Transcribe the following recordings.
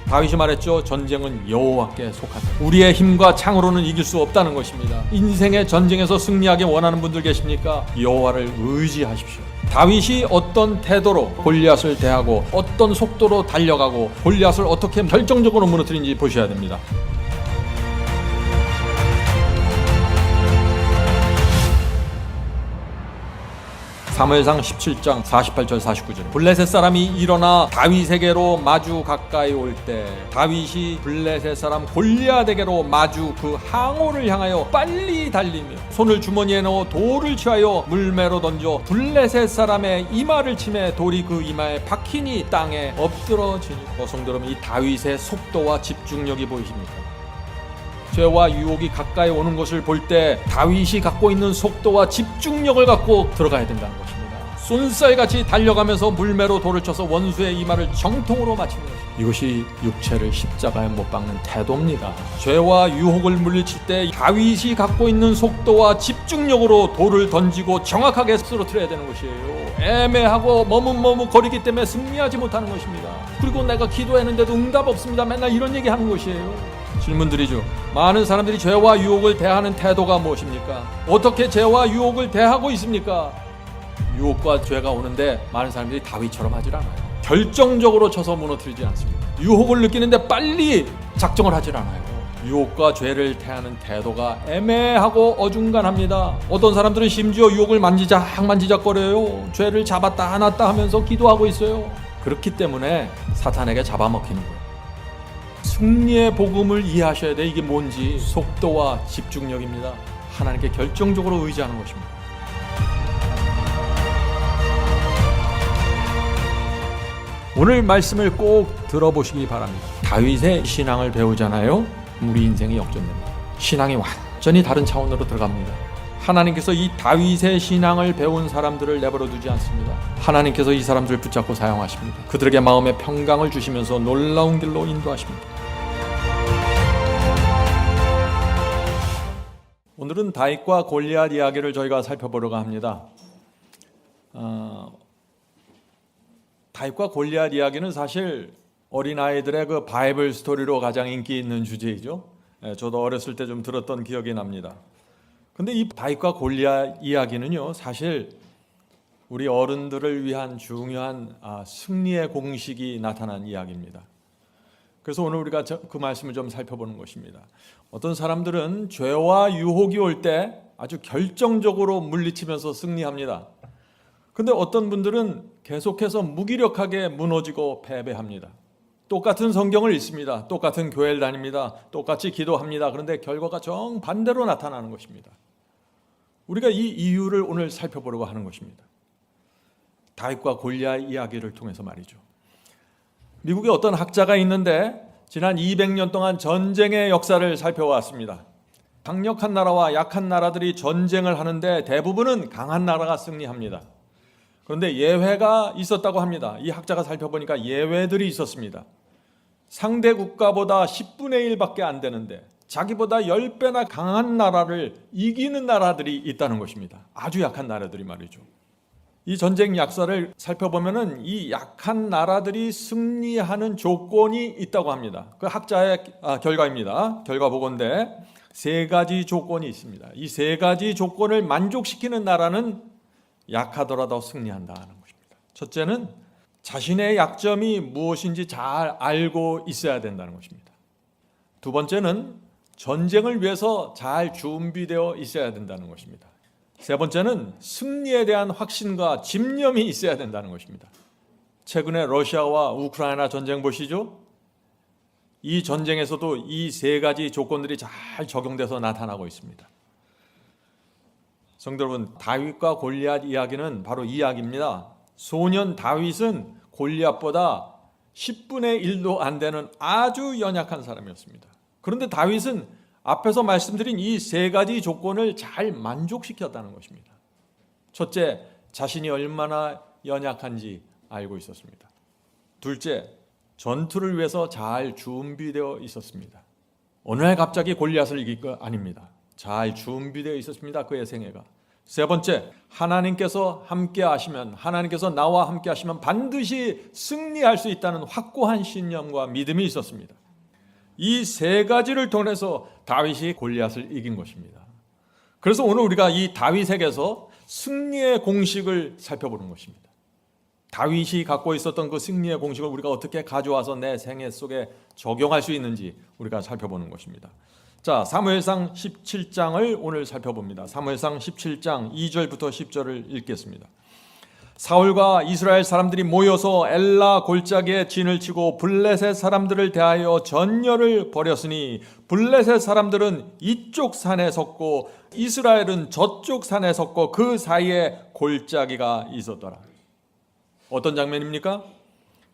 다윗이 말했죠. 전쟁은 여호와께 속하다. 우리의 힘과 창으로는 이길 수 없다는 것입니다. 인생의 전쟁에서 승리하기 원하는 분들 계십니까? 여호와를 의지하십시오. 다윗이 어떤 태도로 골리앗을 대하고 어떤 속도로 달려가고 골리앗을 어떻게 결정적으로 무너뜨린지 보셔야 됩니다. 사무엘상 17장 48절 49절 블레셋 사람이 일어나 다윗에게로 마주 가까이 올 때 다윗이 블레셋 사람 골리앗에게로 마주 그 항오를 향하여 빨리 달리며 손을 주머니에 넣어 돌을 취하여 물매로 던져 블레셋 사람의 이마를 치매 돌이 그 이마에 박히니 땅에 엎드러지니. 성도 여러분, 이 다윗의 속도와 집중력이 보이십니까? 죄와 유혹이 가까이 오는 것을 볼 때 다윗이 갖고 있는 속도와 집중력을 갖고 들어가야 된다는 것입니다. 쏜살같이 달려가면서 물매로 돌을 쳐서 원수의 이마를 정통으로 맞추는 것. 이것이 육체를 십자가에 못 박는 태도입니다. 죄와 유혹을 물리칠 때 다윗이 갖고 있는 속도와 집중력으로 돌을 던지고 정확하게 쓰러뜨려야 되는 것이에요. 애매하고 머뭇머뭇거리기 때문에 승리하지 못하는 것입니다. 그리고 내가 기도했는데도 응답 없습니다. 맨날 이런 얘기하는 것이에요. 질문드리죠. 많은 사람들이 죄와 유혹을 대하는 태도가 무엇입니까? 어떻게 죄와 유혹을 대하고 있습니까? 유혹과 죄가 오는데 많은 사람들이 다윗처럼 하질 않아요. 결정적으로 쳐서 무너뜨리지 않습니다. 유혹을 느끼는데 빨리 작정을 하질 않아요. 유혹과 죄를 대하는 태도가 애매하고 어중간합니다. 어떤 사람들은 심지어 유혹을 만지작거려요. 죄를 잡았다 안았다 하면서 기도하고 있어요. 그렇기 때문에 사탄에게 잡아먹히는 거예요. 승리의 복음을 이해하셔야 돼. 이게 뭔지. 속도와 집중력입니다. 하나님께 결정적으로 의지하는 것입니다. 오늘 말씀을 꼭 들어보시기 바랍니다. 다윗의 신앙을 배우잖아요. 우리 인생이 역전됩니다. 신앙이 완전히 다른 차원으로 들어갑니다. 하나님께서 이 다윗의 신앙을 배운 사람들을 내버려 두지 않습니다. 하나님께서 이 사람들을 붙잡고 사용하십니다. 그들에게 마음의 평강을 주시면서 놀라운 길로 인도하십니다. 오늘은 다윗과 골리앗 이야기를 저희가 살펴보려고 합니다. 다윗과 골리앗 이야기는 사실 어린아이들의 그 바이블 스토리로 가장 인기 있는 주제이죠. 저도 어렸을 때 좀 들었던 기억이 납니다. 근데 이 다윗과 골리앗 이야기는요, 사실 우리 어른들을 위한 중요한 승리의 공식이 나타난 이야기입니다. 그래서 오늘 우리가 그 말씀을 좀 살펴보는 것입니다. 어떤 사람들은 죄와 유혹이 올 때 아주 결정적으로 물리치면서 승리합니다. 근데 어떤 분들은 계속해서 무기력하게 무너지고 패배합니다. 똑같은 성경을 읽습니다. 똑같은 교회를 다닙니다. 똑같이 기도합니다. 그런데 결과가 정반대로 나타나는 것입니다. 우리가 이 이유를 오늘 살펴보려고 하는 것입니다. 다윗과 골리앗 이야기를 통해서 말이죠. 미국에 어떤 학자가 있는데 지난 200년 동안 전쟁의 역사를 살펴왔습니다. 강력한 나라와 약한 나라들이 전쟁을 하는데 대부분은 강한 나라가 승리합니다. 그런데 예외가 있었다고 합니다. 이 학자가 살펴보니까 예외들이 있었습니다. 상대 국가보다 10분의 1밖에 안 되는데 자기보다 10배나 강한 나라를 이기는 나라들이 있다는 것입니다. 아주 약한 나라들이 말이죠. 이 전쟁 역사를 살펴보면은 이 약한 나라들이 승리하는 조건이 있다고 합니다. 그 학자의 결과입니다. 결과 보건데 3가지 조건이 있습니다. 이 3가지 조건을 만족시키는 나라는 약하더라도 승리한다는 것입니다. 첫째는 자신의 약점이 무엇인지 잘 알고 있어야 된다는 것입니다. 두 번째는 전쟁을 위해서 잘 준비되어 있어야 된다는 것입니다. 세 번째는 승리에 대한 확신과 집념이 있어야 된다는 것입니다. 최근에 러시아와 우크라이나 전쟁 보시죠? 이 전쟁에서도 이 3가지 조건들이 잘 적용돼서 나타나고 있습니다. 성도 여러분, 다윗과 골리앗 이야기는 바로 이 이야기입니다. 소년 다윗은 골리앗보다 10분의 1도 안 되는 아주 연약한 사람이었습니다. 그런데 다윗은 앞에서 말씀드린 이 3가지 조건을 잘 만족시켰다는 것입니다. 첫째, 자신이 얼마나 연약한지 알고 있었습니다. 둘째, 전투를 위해서 잘 준비되어 있었습니다. 어느 날 갑자기 골리앗을 이길 거 아닙니다. 잘 준비되어 있었습니다. 그의 생애가. 세 번째, 하나님께서 함께 하시면, 하나님께서 나와 함께 하시면 반드시 승리할 수 있다는 확고한 신념과 믿음이 있었습니다. 이 세 가지를 통해서 다윗이 골리앗을 이긴 것입니다. 그래서 오늘 우리가 이 다윗에게서 승리의 공식을 살펴보는 것입니다. 다윗이 갖고 있었던 그 승리의 공식을 우리가 어떻게 가져와서 내 생애 속에 적용할 수 있는지 우리가 살펴보는 것입니다. 자, 사무엘상 17장을 오늘 살펴봅니다. 사무엘상 17장 2절부터 10절을 읽겠습니다. 사울과 이스라엘 사람들이 모여서 엘라 골짜기에 진을 치고 블레셋 사람들을 대하여 전열을 벌였으니 블레셋 사람들은 이쪽 산에 섰고 이스라엘은 저쪽 산에 섰고 그 사이에 골짜기가 있었더라. 어떤 장면입니까?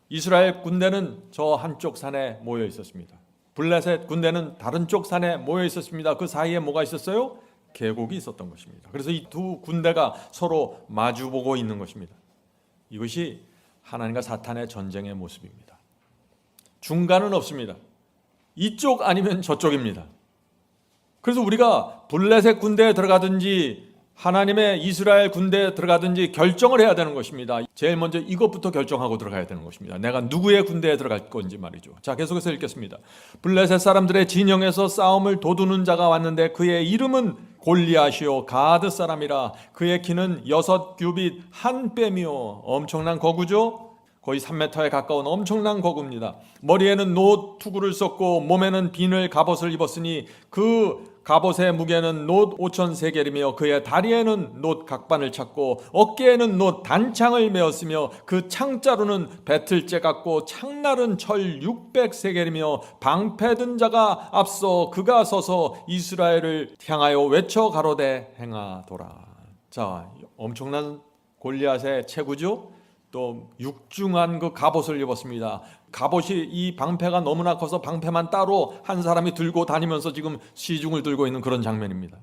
이스라엘 군대는 저 한쪽 산에 모여 있었습니다. 블레셋 군대는 다른 쪽 산에 모여 있었습니다. 그 사이에 뭐가 있었어요? 계곡이 있었던 것입니다. 그래서 이 두 군대가 서로 마주보고 있는 것입니다. 이것이 하나님과 사탄의 전쟁의 모습입니다. 중간은 없습니다. 이쪽 아니면 저쪽입니다. 그래서 우리가 블레셋 군대에 들어가든지 하나님의 이스라엘 군대에 들어가든지 결정을 해야 되는 것입니다. 제일 먼저 이것부터 결정하고 들어가야 되는 것입니다. 내가 누구의 군대에 들어갈 건지 말이죠. 자, 계속해서 읽겠습니다. 블레셋 사람들의 진영에서 싸움을 도두는 자가 왔는데 그의 이름은 골리앗이요 가드 사람이라. 그의 키는 6규빗 한 뼘이요. 엄청난 거구죠. 거의 3m에 가까운 엄청난 거구입니다. 머리에는 놋 투구를 썼고 몸에는 비늘 갑옷을 입었으니 그 갑옷의 무게는 놋 5,000세겔이며 그의 다리에는 놋 각반을 찼고 어깨에는 놋 단창을 메었으며 그 창자루는 배틀째 같고 창날은 철 600세겔이며 방패든 자가 앞서 그가 서서 이스라엘을 향하여 외쳐 가로되 행하도라. 자, 엄청난 골리앗의 체구죠. 또 육중한 그 갑옷을 입었습니다. 갑옷이 이 방패가 너무나 커서 방패만 따로 한 사람이 들고 다니면서 지금 시중을 들고 있는 그런 장면입니다.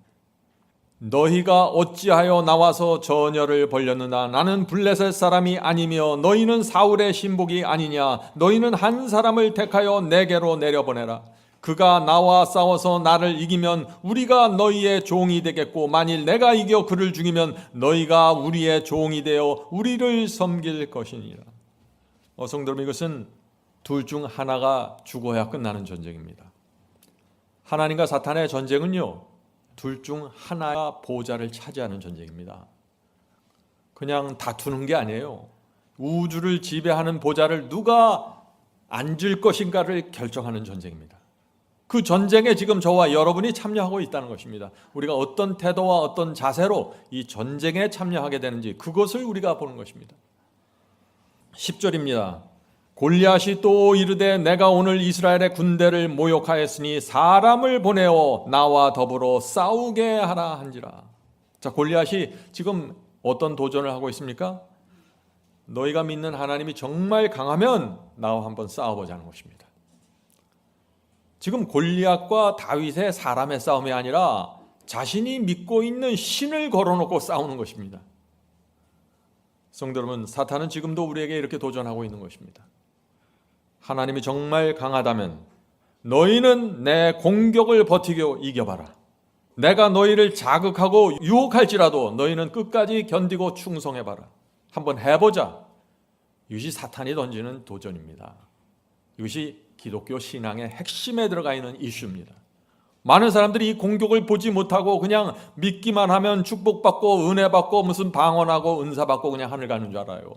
너희가 어찌하여 나와서 전열을 벌였느냐? 나는 블레셋 사람이 아니며 너희는 사울의 신복이 아니냐? 너희는 한 사람을 택하여 내게로 내려보내라. 그가 나와 싸워서 나를 이기면 우리가 너희의 종이 되겠고 만일 내가 이겨 그를 죽이면 너희가 우리의 종이 되어 우리를 섬길 것이니라. 성도 여러분, 이것은 둘 중 하나가 죽어야 끝나는 전쟁입니다. 하나님과 사탄의 전쟁은요, 둘 중 하나가 보좌를 차지하는 전쟁입니다. 그냥 다투는 게 아니에요. 우주를 지배하는 보좌를 누가 앉을 것인가를 결정하는 전쟁입니다. 그 전쟁에 지금 저와 여러분이 참여하고 있다는 것입니다. 우리가 어떤 태도와 어떤 자세로 이 전쟁에 참여하게 되는지 그것을 우리가 보는 것입니다. 10절입니다. 골리앗이 또 이르되 내가 오늘 이스라엘의 군대를 모욕하였으니 사람을 보내어 나와 더불어 싸우게 하라 한지라. 자, 골리앗이 지금 어떤 도전을 하고 있습니까? 너희가 믿는 하나님이 정말 강하면 나와 한번 싸워보자는 것입니다. 지금 골리앗과 다윗의 사람의 싸움이 아니라 자신이 믿고 있는 신을 걸어놓고 싸우는 것입니다. 성도 여러분, 사탄은 지금도 우리에게 이렇게 도전하고 있는 것입니다. 하나님이 정말 강하다면 너희는 내 공격을 버티고 이겨봐라. 내가 너희를 자극하고 유혹할지라도 너희는 끝까지 견디고 충성해봐라. 한번 해보자. 이것이 사탄이 던지는 도전입니다. 이것이 기독교 신앙의 핵심에 들어가 있는 이슈입니다. 많은 사람들이 이 공격을 보지 못하고 그냥 믿기만 하면 축복받고 은혜받고 무슨 방언하고 은사받고 그냥 하늘 가는 줄 알아요.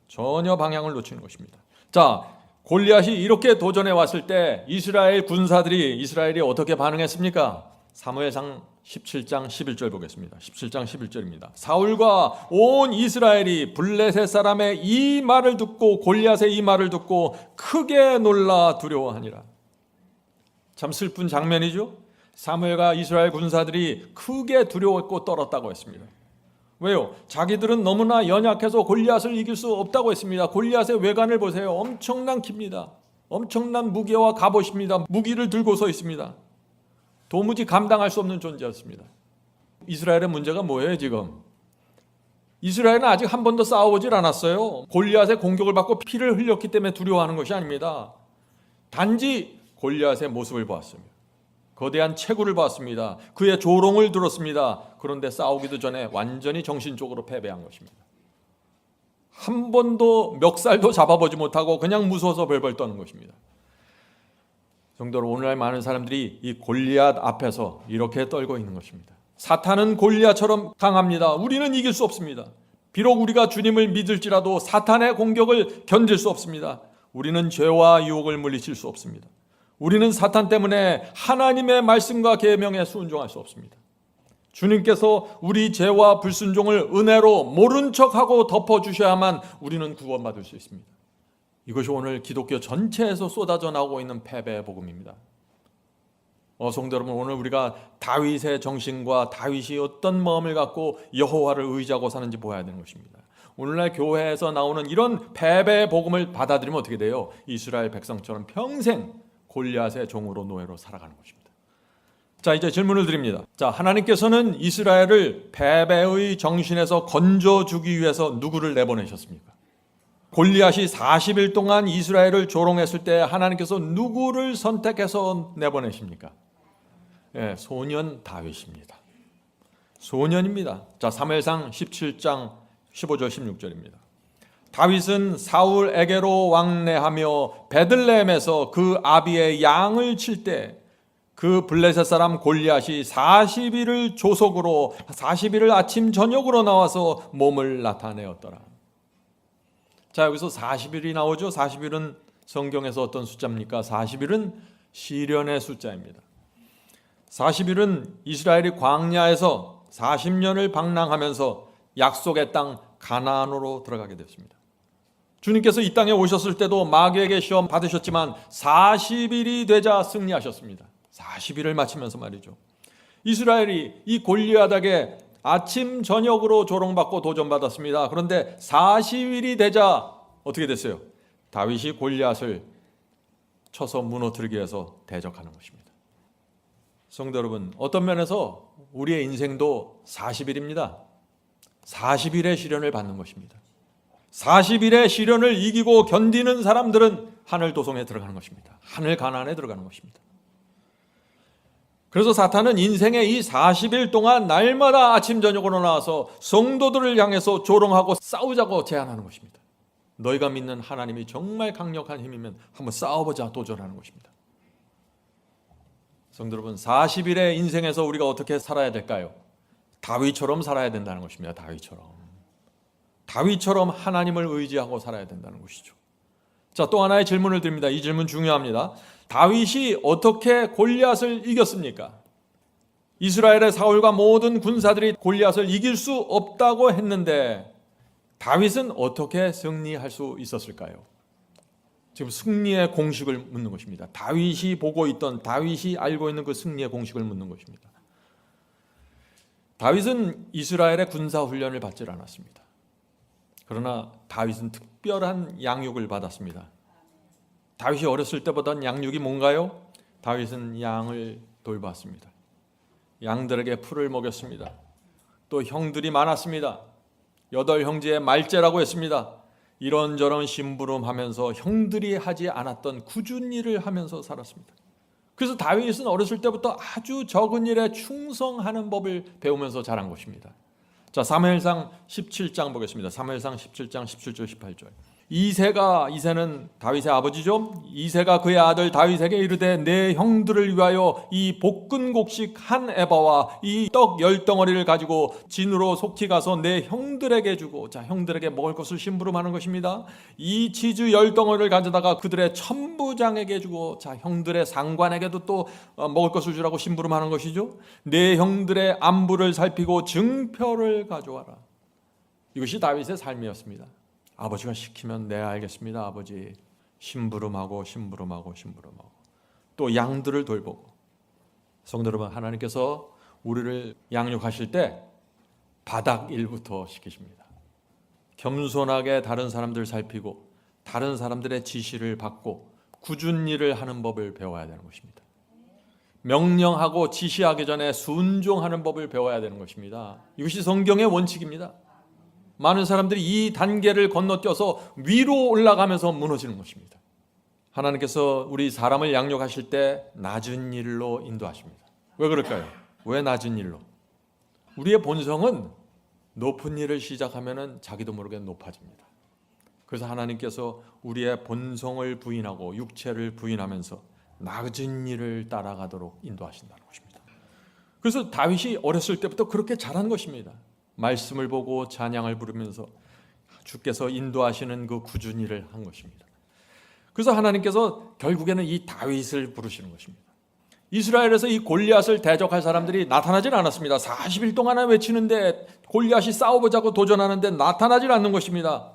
전혀 방향을 놓치는 것입니다. 자, 골리앗이 이렇게 도전해 왔을 때 이스라엘이 어떻게 반응했습니까? 사무엘상 17장 11절 보겠습니다. 17장 11절입니다. 사울과 온 이스라엘이 블레셋 사람의 이 말을 듣고 골리앗의 이 말을 듣고 크게 놀라 두려워하니라. 참 슬픈 장면이죠. 사무엘과 이스라엘 군사들이 크게 두려웠고 떨었다고 했습니다. 왜요? 자기들은 너무나 연약해서 골리앗을 이길 수 없다고 했습니다. 골리앗의 외관을 보세요. 엄청난 킵니다. 엄청난 무게와 갑옷입니다. 무기를 들고 서 있습니다. 도무지 감당할 수 없는 존재였습니다. 이스라엘의 문제가 뭐예요 지금? 이스라엘은 아직 한 번도 싸워보질 않았어요. 골리앗의 공격을 받고 피를 흘렸기 때문에 두려워하는 것이 아닙니다. 단지 골리앗의 모습을 보았습니다. 거대한 체구를 봤습니다. 그의 조롱을 들었습니다. 그런데 싸우기도 전에 완전히 정신적으로 패배한 것입니다. 한 번도 멱살도 잡아보지 못하고 그냥 무서워서 벌벌 떠는 것입니다. 정도로 오늘날 많은 사람들이 이 골리앗 앞에서 이렇게 떨고 있는 것입니다. 사탄은 골리앗처럼 강합니다. 우리는 이길 수 없습니다. 비록 우리가 주님을 믿을지라도 사탄의 공격을 견딜 수 없습니다. 우리는 죄와 유혹을 물리칠 수 없습니다. 우리는 사탄 때문에 하나님의 말씀과 계명에 순종할 수 없습니다. 주님께서 우리 죄와 불순종을 은혜로 모른 척하고 덮어주셔야만 우리는 구원받을 수 있습니다. 이것이 오늘 기독교 전체에서 쏟아져 나오고 있는 패배의 복음입니다. 성도 여러분, 오늘 우리가 다윗의 정신과 다윗이 어떤 마음을 갖고 여호와를 의지하고 사는지 보아야 되는 것입니다. 오늘날 교회에서 나오는 이런 패배의 복음을 받아들이면 어떻게 돼요? 이스라엘 백성처럼 평생 골리앗의 종으로 노예로 살아가는 것입니다. 자, 이제 질문을 드립니다. 자, 하나님께서는 이스라엘을 패배의 정신에서 건져주기 위해서 누구를 내보내셨습니까? 골리앗이 40일 동안 이스라엘을 조롱했을 때 하나님께서 누구를 선택해서 내보내십니까? 소년 다윗입니다. 소년입니다. 자, 사무엘상 17장 15절 16절입니다. 다윗은 사울에게로 왕래하며 베들레헴에서 그 아비의 양을 칠 때 그 블레셋 사람 골리앗이 40일을 조속으로 40일을 아침 저녁으로 나와서 몸을 나타내었더라. 자, 여기서 40일이 나오죠. 40일은 성경에서 어떤 숫자입니까? 40일은 시련의 숫자입니다. 40일은 이스라엘이 광야에서 40년을 방랑하면서 약속의 땅 가나안으로 들어가게 됐습니다. 주님께서 이 땅에 오셨을 때도 마귀에게 시험 받으셨지만 40일이 되자 승리하셨습니다. 40일을 마치면서 말이죠. 이스라엘이 이 골리앗에게 아침 저녁으로 조롱받고 도전받았습니다. 그런데 40일이 되자 어떻게 됐어요? 다윗이 골리앗을 쳐서 무너뜨리기 위해서 대적하는 것입니다. 성도 여러분, 어떤 면에서 우리의 인생도 40일입니다. 40일의 시련을 받는 것입니다. 40일의 시련을 이기고 견디는 사람들은 하늘 도성에 들어가는 것입니다. 하늘 가나안에 들어가는 것입니다. 그래서 사탄은 인생의 이 40일 동안 날마다 아침 저녁으로 나와서 성도들을 향해서 조롱하고 싸우자고 제안하는 것입니다. 너희가 믿는 하나님이 정말 강력한 힘이면 한번 싸워보자 도전하는 것입니다. 성도 여러분, 40일의 인생에서 우리가 어떻게 살아야 될까요? 다윗처럼 살아야 된다는 것입니다. 다윗처럼 하나님을 의지하고 살아야 된다는 것이죠. 자, 또 하나의 질문을 드립니다. 이 질문 중요합니다. 다윗이 어떻게 골리앗을 이겼습니까? 이스라엘의 사울과 모든 군사들이 골리앗을 이길 수 없다고 했는데 다윗은 어떻게 승리할 수 있었을까요? 지금 승리의 공식을 묻는 것입니다. 다윗이 보고 있던, 다윗이 알고 있는 그 승리의 공식을 묻는 것입니다. 다윗은 이스라엘의 군사 훈련을 받지 않았습니다. 그러나 다윗은 특별한 양육을 받았습니다. 다윗이 어렸을 때보다는 양육이 뭔가요? 다윗은 양을 돌봤습니다. 양들에게 풀을 먹였습니다. 또 형들이 많았습니다. 8형제의 말제라고 했습니다. 이런저런 심부름하면서 형들이 하지 않았던 굳은 일을 하면서 살았습니다. 그래서 다윗은 어렸을 때부터 아주 적은 일에 충성하는 법을 배우면서 자란 것입니다. 자, 사무엘상 17장 보겠습니다. 사무엘상 17장 17절 18절. 이새는 다윗의 아버지죠. 이새가 그의 아들 다윗에게 이르되 내 형들을 위하여 이 볶은 곡식 한 에바와 이 떡 10덩어리를 가지고 진으로 속히 가서 내 형들에게 주고, 자, 형들에게 먹을 것을 심부름하는 것입니다. 이 치즈 10덩어리를 가져다가 그들의 천부장에게 주고, 자, 형들의 상관에게도 또 먹을 것을 주라고 심부름하는 것이죠. 내 형들의 안부를 살피고 증표를 가져와라. 이것이 다윗의 삶이었습니다. 아버지가 시키면 네 알겠습니다 아버지. 심부름하고 또 양들을 돌보고. 성도 여러분, 하나님께서 우리를 양육하실 때 바닥 일부터 시키십니다. 겸손하게 다른 사람들 살피고 다른 사람들의 지시를 받고 굳은 일을 하는 법을 배워야 되는 것입니다. 명령하고 지시하기 전에 순종하는 법을 배워야 되는 것입니다. 이것이 성경의 원칙입니다. 많은 사람들이 이 단계를 건너뛰어서 위로 올라가면서 무너지는 것입니다. 하나님께서 우리 사람을 양육하실 때 낮은 일로 인도하십니다. 왜 그럴까요? 왜 낮은 일로? 우리의 본성은 높은 일을 시작하면 자기도 모르게 높아집니다. 그래서 하나님께서 우리의 본성을 부인하고 육체를 부인하면서 낮은 일을 따라가도록 인도하신다는 것입니다. 그래서 다윗이 어렸을 때부터 그렇게 잘한 것입니다. 말씀을 보고 찬양을 부르면서 주께서 인도하시는 그 꾸준히 일을 한 것입니다. 그래서 하나님께서 결국에는 이 다윗을 부르시는 것입니다. 이스라엘에서 이 골리앗을 대적할 사람들이 나타나질 않았습니다. 40일 동안에 외치는데 골리앗이 싸워보자고 도전하는데 나타나질 않는 것입니다.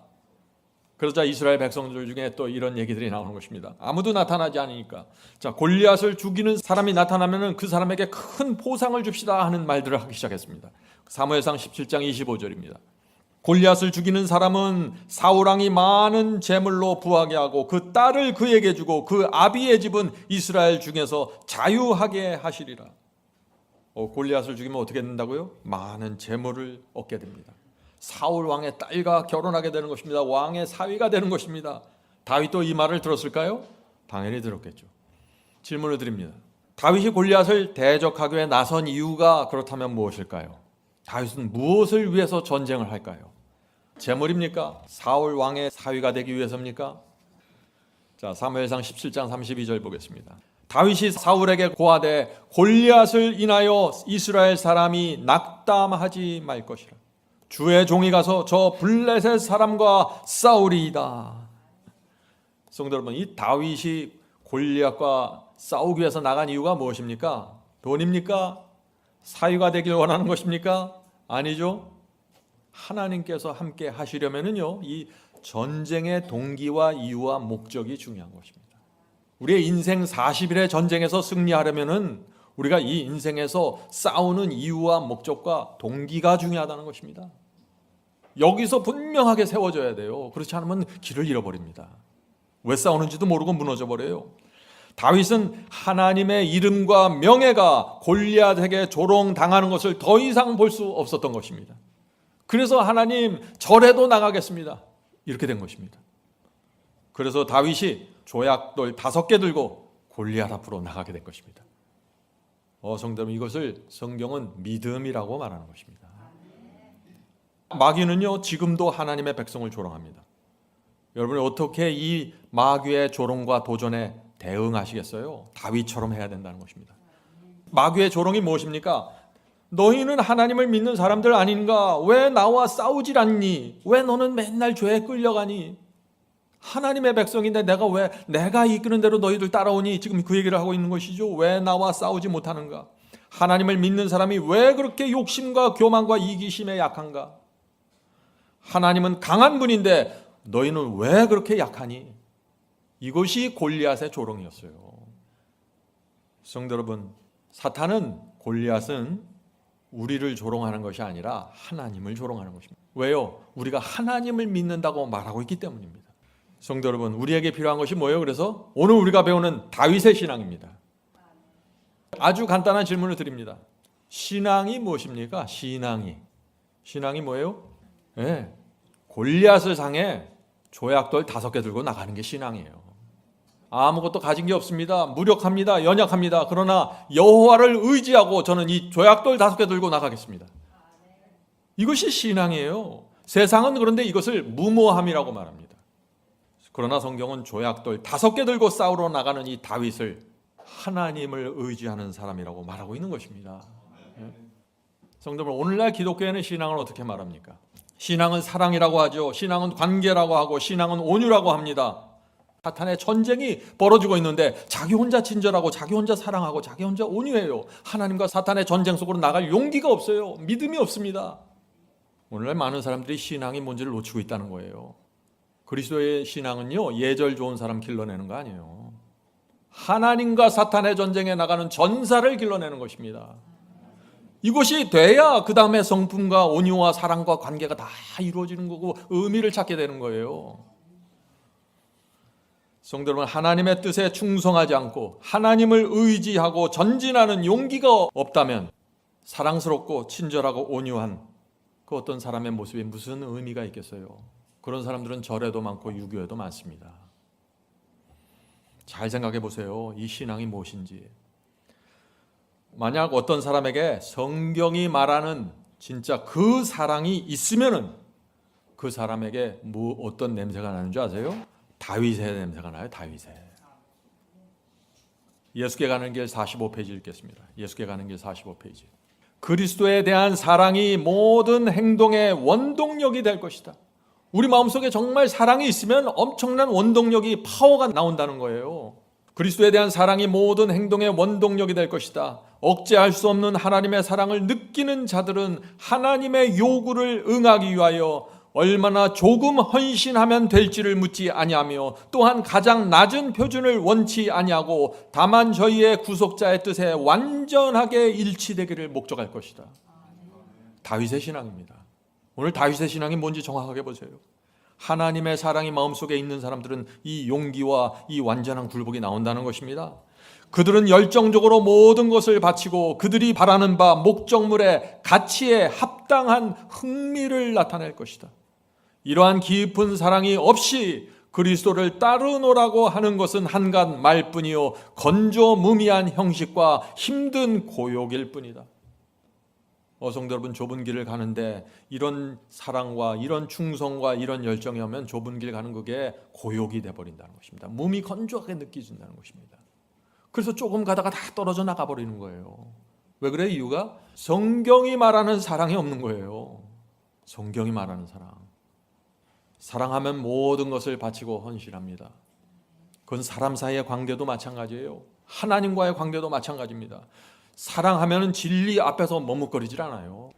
그러자 이스라엘 백성들 중에 또 이런 얘기들이 나오는 것입니다. 아무도 나타나지 않으니까 자, 골리앗을 죽이는 사람이 나타나면 그 사람에게 큰 포상을 줍시다 하는 말들을 하기 시작했습니다. 사무엘상 17장 25절입니다. 골리앗을 죽이는 사람은 사울왕이 많은 재물로 부하게 하고 그 딸을 그에게 주고 그 아비의 집은 이스라엘 중에서 자유하게 하시리라. 골리앗을 죽이면 어떻게 된다고요? 많은 재물을 얻게 됩니다. 사울 왕의 딸과 결혼하게 되는 것입니다. 왕의 사위가 되는 것입니다. 다윗도 이 말을 들었을까요? 당연히 들었겠죠. 질문을 드립니다. 다윗이 골리앗을 대적하기 위해 나선 이유가 그렇다면 무엇일까요? 다윗은 무엇을 위해서 전쟁을 할까요? 재물입니까? 사울 왕의 사위가 되기 위해서입니까? 자, 사무엘상 17장 32절 보겠습니다. 다윗이 사울에게 고하되 골리앗을 인하여 이스라엘 사람이 낙담하지 말 것이라. 주의 종이 가서 저 블레셋 사람과 싸우리이다. 성도 여러분, 이 다윗이 골리앗과 싸우기 위해서 나간 이유가 무엇입니까? 돈입니까? 사위가 되길 원하는 것입니까? 아니죠. 하나님께서 함께 하시려면은요, 이 전쟁의 동기와 이유와 목적이 중요한 것입니다. 우리의 인생 40일의 전쟁에서 승리하려면은 우리가 이 인생에서 싸우는 이유와 목적과 동기가 중요하다는 것입니다. 여기서 분명하게 세워져야 돼요. 그렇지 않으면 길을 잃어버립니다. 왜 싸우는지도 모르고 무너져 버려요. 다윗은 하나님의 이름과 명예가 골리앗에게 조롱당하는 것을 더 이상 볼 수 없었던 것입니다. 그래서 하나님 절에도 나가겠습니다. 이렇게 된 것입니다. 그래서 다윗이 조약돌 5개 들고 골리앗 앞으로 나가게 된 것입니다. 성도 여러분, 이것을 성경은 믿음이라고 말하는 것입니다. 마귀는요, 지금도 하나님의 백성을 조롱합니다. 여러분이 어떻게 이 마귀의 조롱과 도전에 대응하시겠어요? 다윗처럼 해야 된다는 것입니다. 마귀의 조롱이 무엇입니까? 너희는 하나님을 믿는 사람들 아닌가? 왜 나와 싸우질 않니? 왜 너는 맨날 죄에 끌려가니? 하나님의 백성인데 내가 이끄는 대로 너희들 따라오니? 지금 그 얘기를 하고 있는 것이죠. 왜 나와 싸우지 못하는가? 하나님을 믿는 사람이 왜 그렇게 욕심과 교만과 이기심에 약한가? 하나님은 강한 분인데 너희는 왜 그렇게 약하니? 이것이 골리앗의 조롱이었어요. 성도 여러분, 사탄은, 골리앗은 우리를 조롱하는 것이 아니라 하나님을 조롱하는 것입니다. 왜요? 우리가 하나님을 믿는다고 말하고 있기 때문입니다. 성도 여러분, 우리에게 필요한 것이 뭐예요? 그래서 오늘 우리가 배우는 다윗의 신앙입니다. 아주 간단한 질문을 드립니다. 신앙이 무엇입니까? 신앙이 뭐예요? 네, 골리앗을 상해 조약돌 5개 들고 나가는 게 신앙이에요. 아무것도 가진 게 없습니다. 무력합니다. 연약합니다. 그러나 여호와를 의지하고 저는 이 조약돌 5개 들고 나가겠습니다. 이것이 신앙이에요. 세상은 그런데 이것을 무모함이라고 말합니다. 그러나 성경은 조약돌 5개 들고 싸우러 나가는 이 다윗을 하나님을 의지하는 사람이라고 말하고 있는 것입니다. 성도들, 오늘날 기독교에는 신앙을 어떻게 말합니까? 신앙은 사랑이라고 하죠. 신앙은 관계라고 하고 신앙은 온유라고 합니다. 사탄의 전쟁이 벌어지고 있는데 자기 혼자 친절하고 자기 혼자 사랑하고 자기 혼자 온유해요. 하나님과 사탄의 전쟁 속으로 나갈 용기가 없어요. 믿음이 없습니다. 오늘날 많은 사람들이 신앙이 뭔지를 놓치고 있다는 거예요. 그리스도의 신앙은요, 예절 좋은 사람 길러내는 거 아니에요. 하나님과 사탄의 전쟁에 나가는 전사를 길러내는 것입니다. 이것이 돼야 그 다음에 성품과 온유와 사랑과 관계가 다 이루어지는 거고 의미를 찾게 되는 거예요. 성도 여러분, 하나님의 뜻에 충성하지 않고 하나님을 의지하고 전진하는 용기가 없다면 사랑스럽고 친절하고 온유한 그 어떤 사람의 모습이 무슨 의미가 있겠어요? 그런 사람들은 절에도 많고 유교에도 많습니다. 잘 생각해 보세요. 이 신앙이 무엇인지. 만약 어떤 사람에게 성경이 말하는 진짜 그 사랑이 있으면은 그 사람에게 어떤 냄새가 나는 줄 아세요? 다윗의 냄새가 나요. 다윗의. 예수께 가는 길 45페이지 읽겠습니다. 예수께 가는 길 45페이지. 그리스도에 대한 사랑이 모든 행동의 원동력이 될 것이다. 우리 마음속에 정말 사랑이 있으면 엄청난 원동력이, 파워가 나온다는 거예요. 그리스도에 대한 사랑이 모든 행동의 원동력이 될 것이다. 억제할 수 없는 하나님의 사랑을 느끼는 자들은 하나님의 요구를 응하기 위하여 얼마나 조금 헌신하면 될지를 묻지 아니하며 또한 가장 낮은 표준을 원치 아니하고 다만 저희의 구속자의 뜻에 완전하게 일치되기를 목적할 것이다. 다윗의 신앙입니다. 오늘 다윗의 신앙이 뭔지 정확하게 보세요. 하나님의 사랑이 마음속에 있는 사람들은 이 용기와 이 완전한 굴복이 나온다는 것입니다. 그들은 열정적으로 모든 것을 바치고 그들이 바라는 바 목적물의 가치에 합당한 흥미를 나타낼 것이다. 이러한 깊은 사랑이 없이 그리스도를 따르노라고 하는 것은 한갓 말뿐이요 건조무미한 형식과 힘든 고욕일 뿐이다. 성도 여러분, 좁은 길을 가는데 이런 사랑과 이런 충성과 이런 열정이 오면 좁은 길 가는 그게 고욕이 돼버린다는 것입니다. 몸이 건조하게 느껴진다는 것입니다. 그래서 조금 가다가 다 떨어져 나가버리는 거예요. 왜 그래? 이유가 성경이 말하는 사랑이 없는 거예요. 성경이 말하는 사랑. 사랑하면 모든 것을 바치고 헌신합니다. 그건 사람 사이의 관계도 마찬가지예요. 하나님과의 관계도 마찬가지입니다. 사랑하면 진리 앞에서 머뭇거리질 않아요.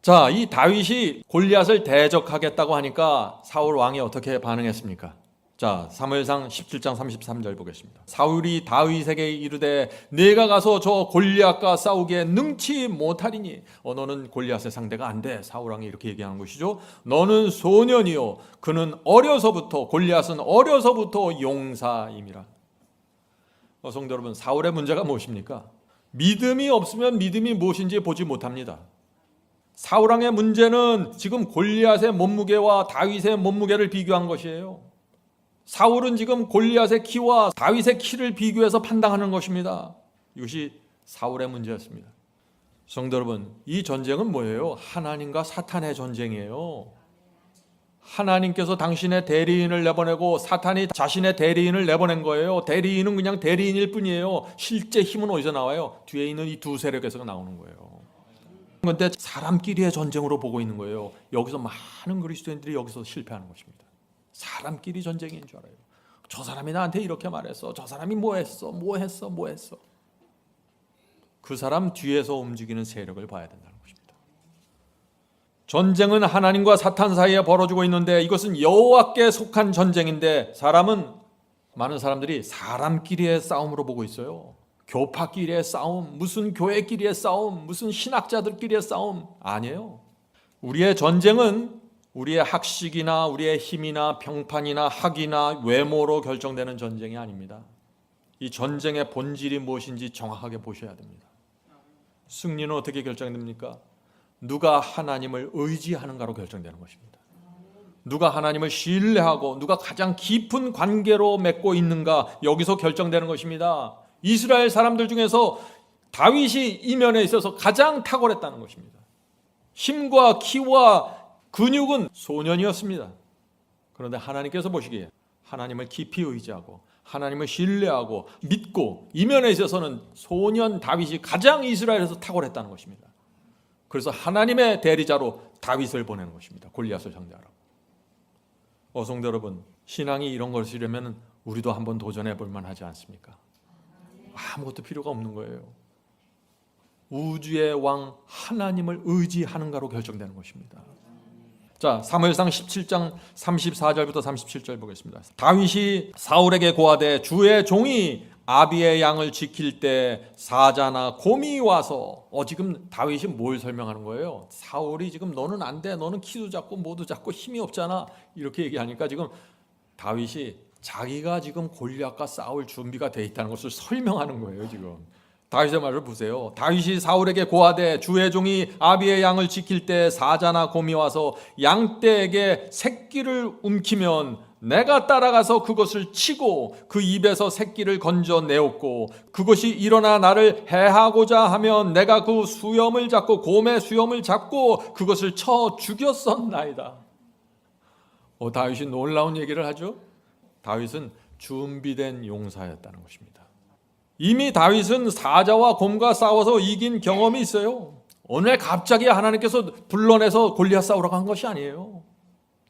자, 이 다윗이 골리앗을 대적하겠다고 하니까 사울 왕이 어떻게 반응했습니까? 자, 사무엘상 17장 33절 보겠습니다. 사울이 다윗에게 이르되 내가 가서 저 골리앗과 싸우기에 능치 못하리니 너는 골리앗의 상대가 안 돼. 사울 왕이 이렇게 얘기하는 것이죠. 너는 소년이요 그는 어려서부터, 골리앗은 어려서부터 용사임이라. 성도 여러분, 사울의 문제가 무엇입니까? 믿음이 없으면 믿음이 무엇인지 보지 못합니다. 사울 왕의 문제는 지금 골리앗의 몸무게와 다윗의 몸무게를 비교한 것이에요. 사울은 지금 골리앗의 키와 다윗의 키를 비교해서 판단하는 것입니다. 이것이 사울의 문제였습니다. 성도 여러분, 이 전쟁은 뭐예요? 하나님과 사탄의 전쟁이에요. 하나님께서 당신의 대리인을 내보내고 사탄이 자신의 대리인을 내보낸 거예요. 대리인은 그냥 대리인일 뿐이에요. 실제 힘은 어디서 나와요? 뒤에 있는 이 두 세력에서 나오는 거예요. 그런데 사람끼리의 전쟁으로 보고 있는 거예요. 여기서 많은 그리스도인들이 여기서 실패하는 것입니다. 사람끼리 전쟁인 줄 알아요. 저 사람이 나한테 이렇게 말했어. 저 사람이 뭐 했어. 그 사람 뒤에서 움직이는 세력을 봐야 된다는 것입니다. 전쟁은 하나님과 사탄 사이에 벌어지고 있는데 이것은 여호와께 속한 전쟁인데 많은 사람들이 사람끼리의 싸움으로 보고 있어요. 교파끼리의 싸움, 무슨 교회끼리의 싸움, 무슨 신학자들끼리의 싸움 아니에요. 우리의 전쟁은 우리의 학식이나 우리의 힘이나 평판이나 학이나 외모로 결정되는 전쟁이 아닙니다. 이 전쟁의 본질이 무엇인지 정확하게 보셔야 됩니다. 승리는 어떻게 결정됩니까? 누가 하나님을 의지하는가로 결정되는 것입니다. 누가 하나님을 신뢰하고 누가 가장 깊은 관계로 맺고 있는가, 여기서 결정되는 것입니다. 이스라엘 사람들 중에서 다윗이 이 면에 있어서 가장 탁월했다는 것입니다. 힘과 키와 근육은 소년이었습니다. 그런데 하나님께서 보시기에 하나님을 깊이 의지하고 하나님을 신뢰하고 믿고 이 면에 있어서는 소년 다윗이 가장 이스라엘에서 탁월했다는 것입니다. 그래서 하나님의 대리자로 다윗을 보내는 것입니다. 골리앗을 상대하라고. 성도 여러분, 신앙이 이런 것이려면 우리도 한번 도전해 볼 만하지 않습니까? 아무것도 필요가 없는 거예요. 우주의 왕 하나님을 의지하는가로 결정되는 것입니다. 자, 사무엘상 17장 34절부터 37절 보겠습니다. 다윗이 사울에게 고하되 주의 종이 아비의 양을 지킬 때 사자나 곰이 와서 지금 다윗이 뭘 설명하는 거예요? 사울이 지금 너는 안 돼, 너는 키도 작고 뭐도 작고 힘이 없잖아, 이렇게 얘기하니까 지금 다윗이 자기가 지금 골리앗과 싸울 준비가 돼 있다는 것을 설명하는 거예요. 지금 다윗의 말을 보세요. 다윗이 사울에게 고하되 주의 종이 아비의 양을 지킬 때 사자나 곰이 와서 양떼에게 새끼를 움키면 내가 따라가서 그것을 치고 그 입에서 새끼를 건져내었고 그것이 일어나 나를 해하고자 하면 내가 그 수염을 잡고 곰의 수염을 잡고 그것을 쳐 죽였었나이다. 다윗이 놀라운 얘기를 하죠. 다윗은 준비된 용사였다는 것입니다. 이미 다윗은 사자와 곰과 싸워서 이긴 경험이 있어요. 오늘 갑자기 하나님께서 불러내서 골리앗 싸우러 간 것이 아니에요.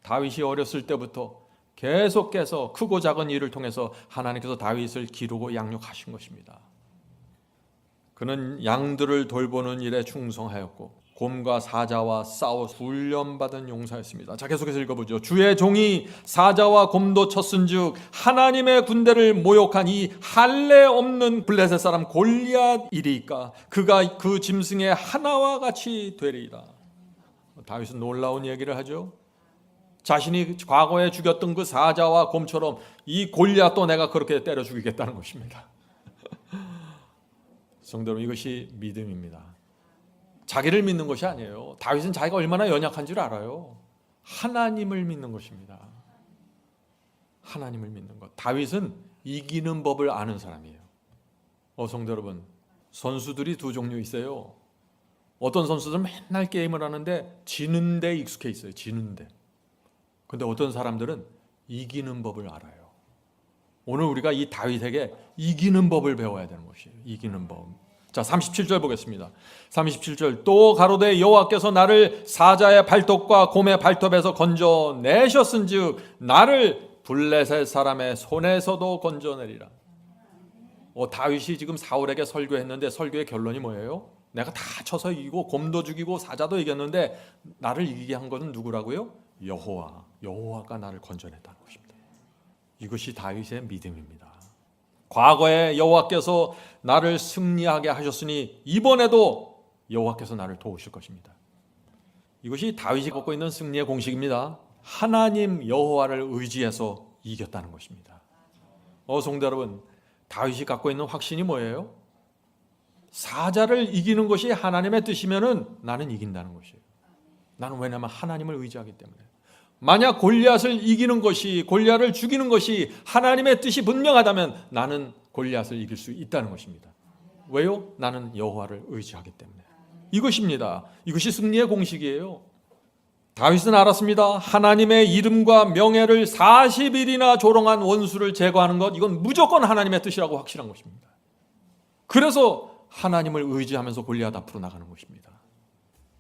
다윗이 어렸을 때부터 계속해서 크고 작은 일을 통해서 하나님께서 다윗을 기르고 양육하신 것입니다. 그는 양들을 돌보는 일에 충성하였고 곰과 사자와 싸워 훈련받은 용사였습니다. 자, 계속해서 읽어보죠. 주의 종이 사자와 곰도 쳤은즉 하나님의 군대를 모욕한 이 할례 없는 블레셋 사람 골리앗이리까 그가 그 짐승의 하나와 같이 되리이다. 다윗은 놀라운 얘기를 하죠. 자신이 과거에 죽였던 그 사자와 곰처럼 이 골리앗도 내가 그렇게 때려 죽이겠다는 것입니다. 성도 여러분, 이것이 믿음입니다. 자기를 믿는 것이 아니에요. 다윗은 자기가 얼마나 연약한 줄 알아요. 하나님을 믿는 것입니다. 하나님을 믿는 것. 다윗은 이기는 법을 아는 사람이에요. 성도 여러분, 선수들이 두 종류 있어요. 어떤 선수들은 맨날 게임을 하는데 지는 데 익숙해 있어요. 지는 데. 근데 어떤 사람들은 이기는 법을 알아요. 오늘 우리가 이 다윗에게 이기는 법을 배워야 되는 것이에요. 이기는 법. 자, 37절 보겠습니다. 37절 또 가로되 여호와께서 나를 사자의 발톱과 곰의 발톱에서 건져내셨은즉 나를 블레셋 사람의 손에서도 건져내리라. 다윗이 지금 사울에게 설교했는데 설교의 결론이 뭐예요? 내가 다 쳐서 이기고 곰도 죽이고 사자도 이겼는데 나를 이기게 한 것은 누구라고요? 여호와가 나를 건져냈다는 것입니다. 이것이 다윗의 믿음입니다. 과거에 여호와께서 나를 승리하게 하셨으니 이번에도 여호와께서 나를 도우실 것입니다. 이것이 다윗이 갖고 있는 승리의 공식입니다. 하나님 여호와를 의지해서 이겼다는 것입니다. 성도 여러분, 다윗이 갖고 있는 확신이 뭐예요? 사자를 이기는 것이 하나님의 뜻이면은 나는 이긴다는 것이에요. 나는 왜냐하면 하나님을 의지하기 때문에. 만약 골리앗을 이기는 것이, 골리앗을 죽이는 것이 하나님의 뜻이 분명하다면 나는 골리앗을 이길 수 있다는 것입니다. 왜요? 나는 여호와를 의지하기 때문에. 이것입니다. 이것이 승리의 공식이에요. 다윗은 알았습니다. 하나님의 이름과 명예를 40일이나 조롱한 원수를 제거하는 것, 이건 무조건 하나님의 뜻이라고 확실한 것입니다. 그래서 하나님을 의지하면서 골리앗 앞으로 나가는 것입니다.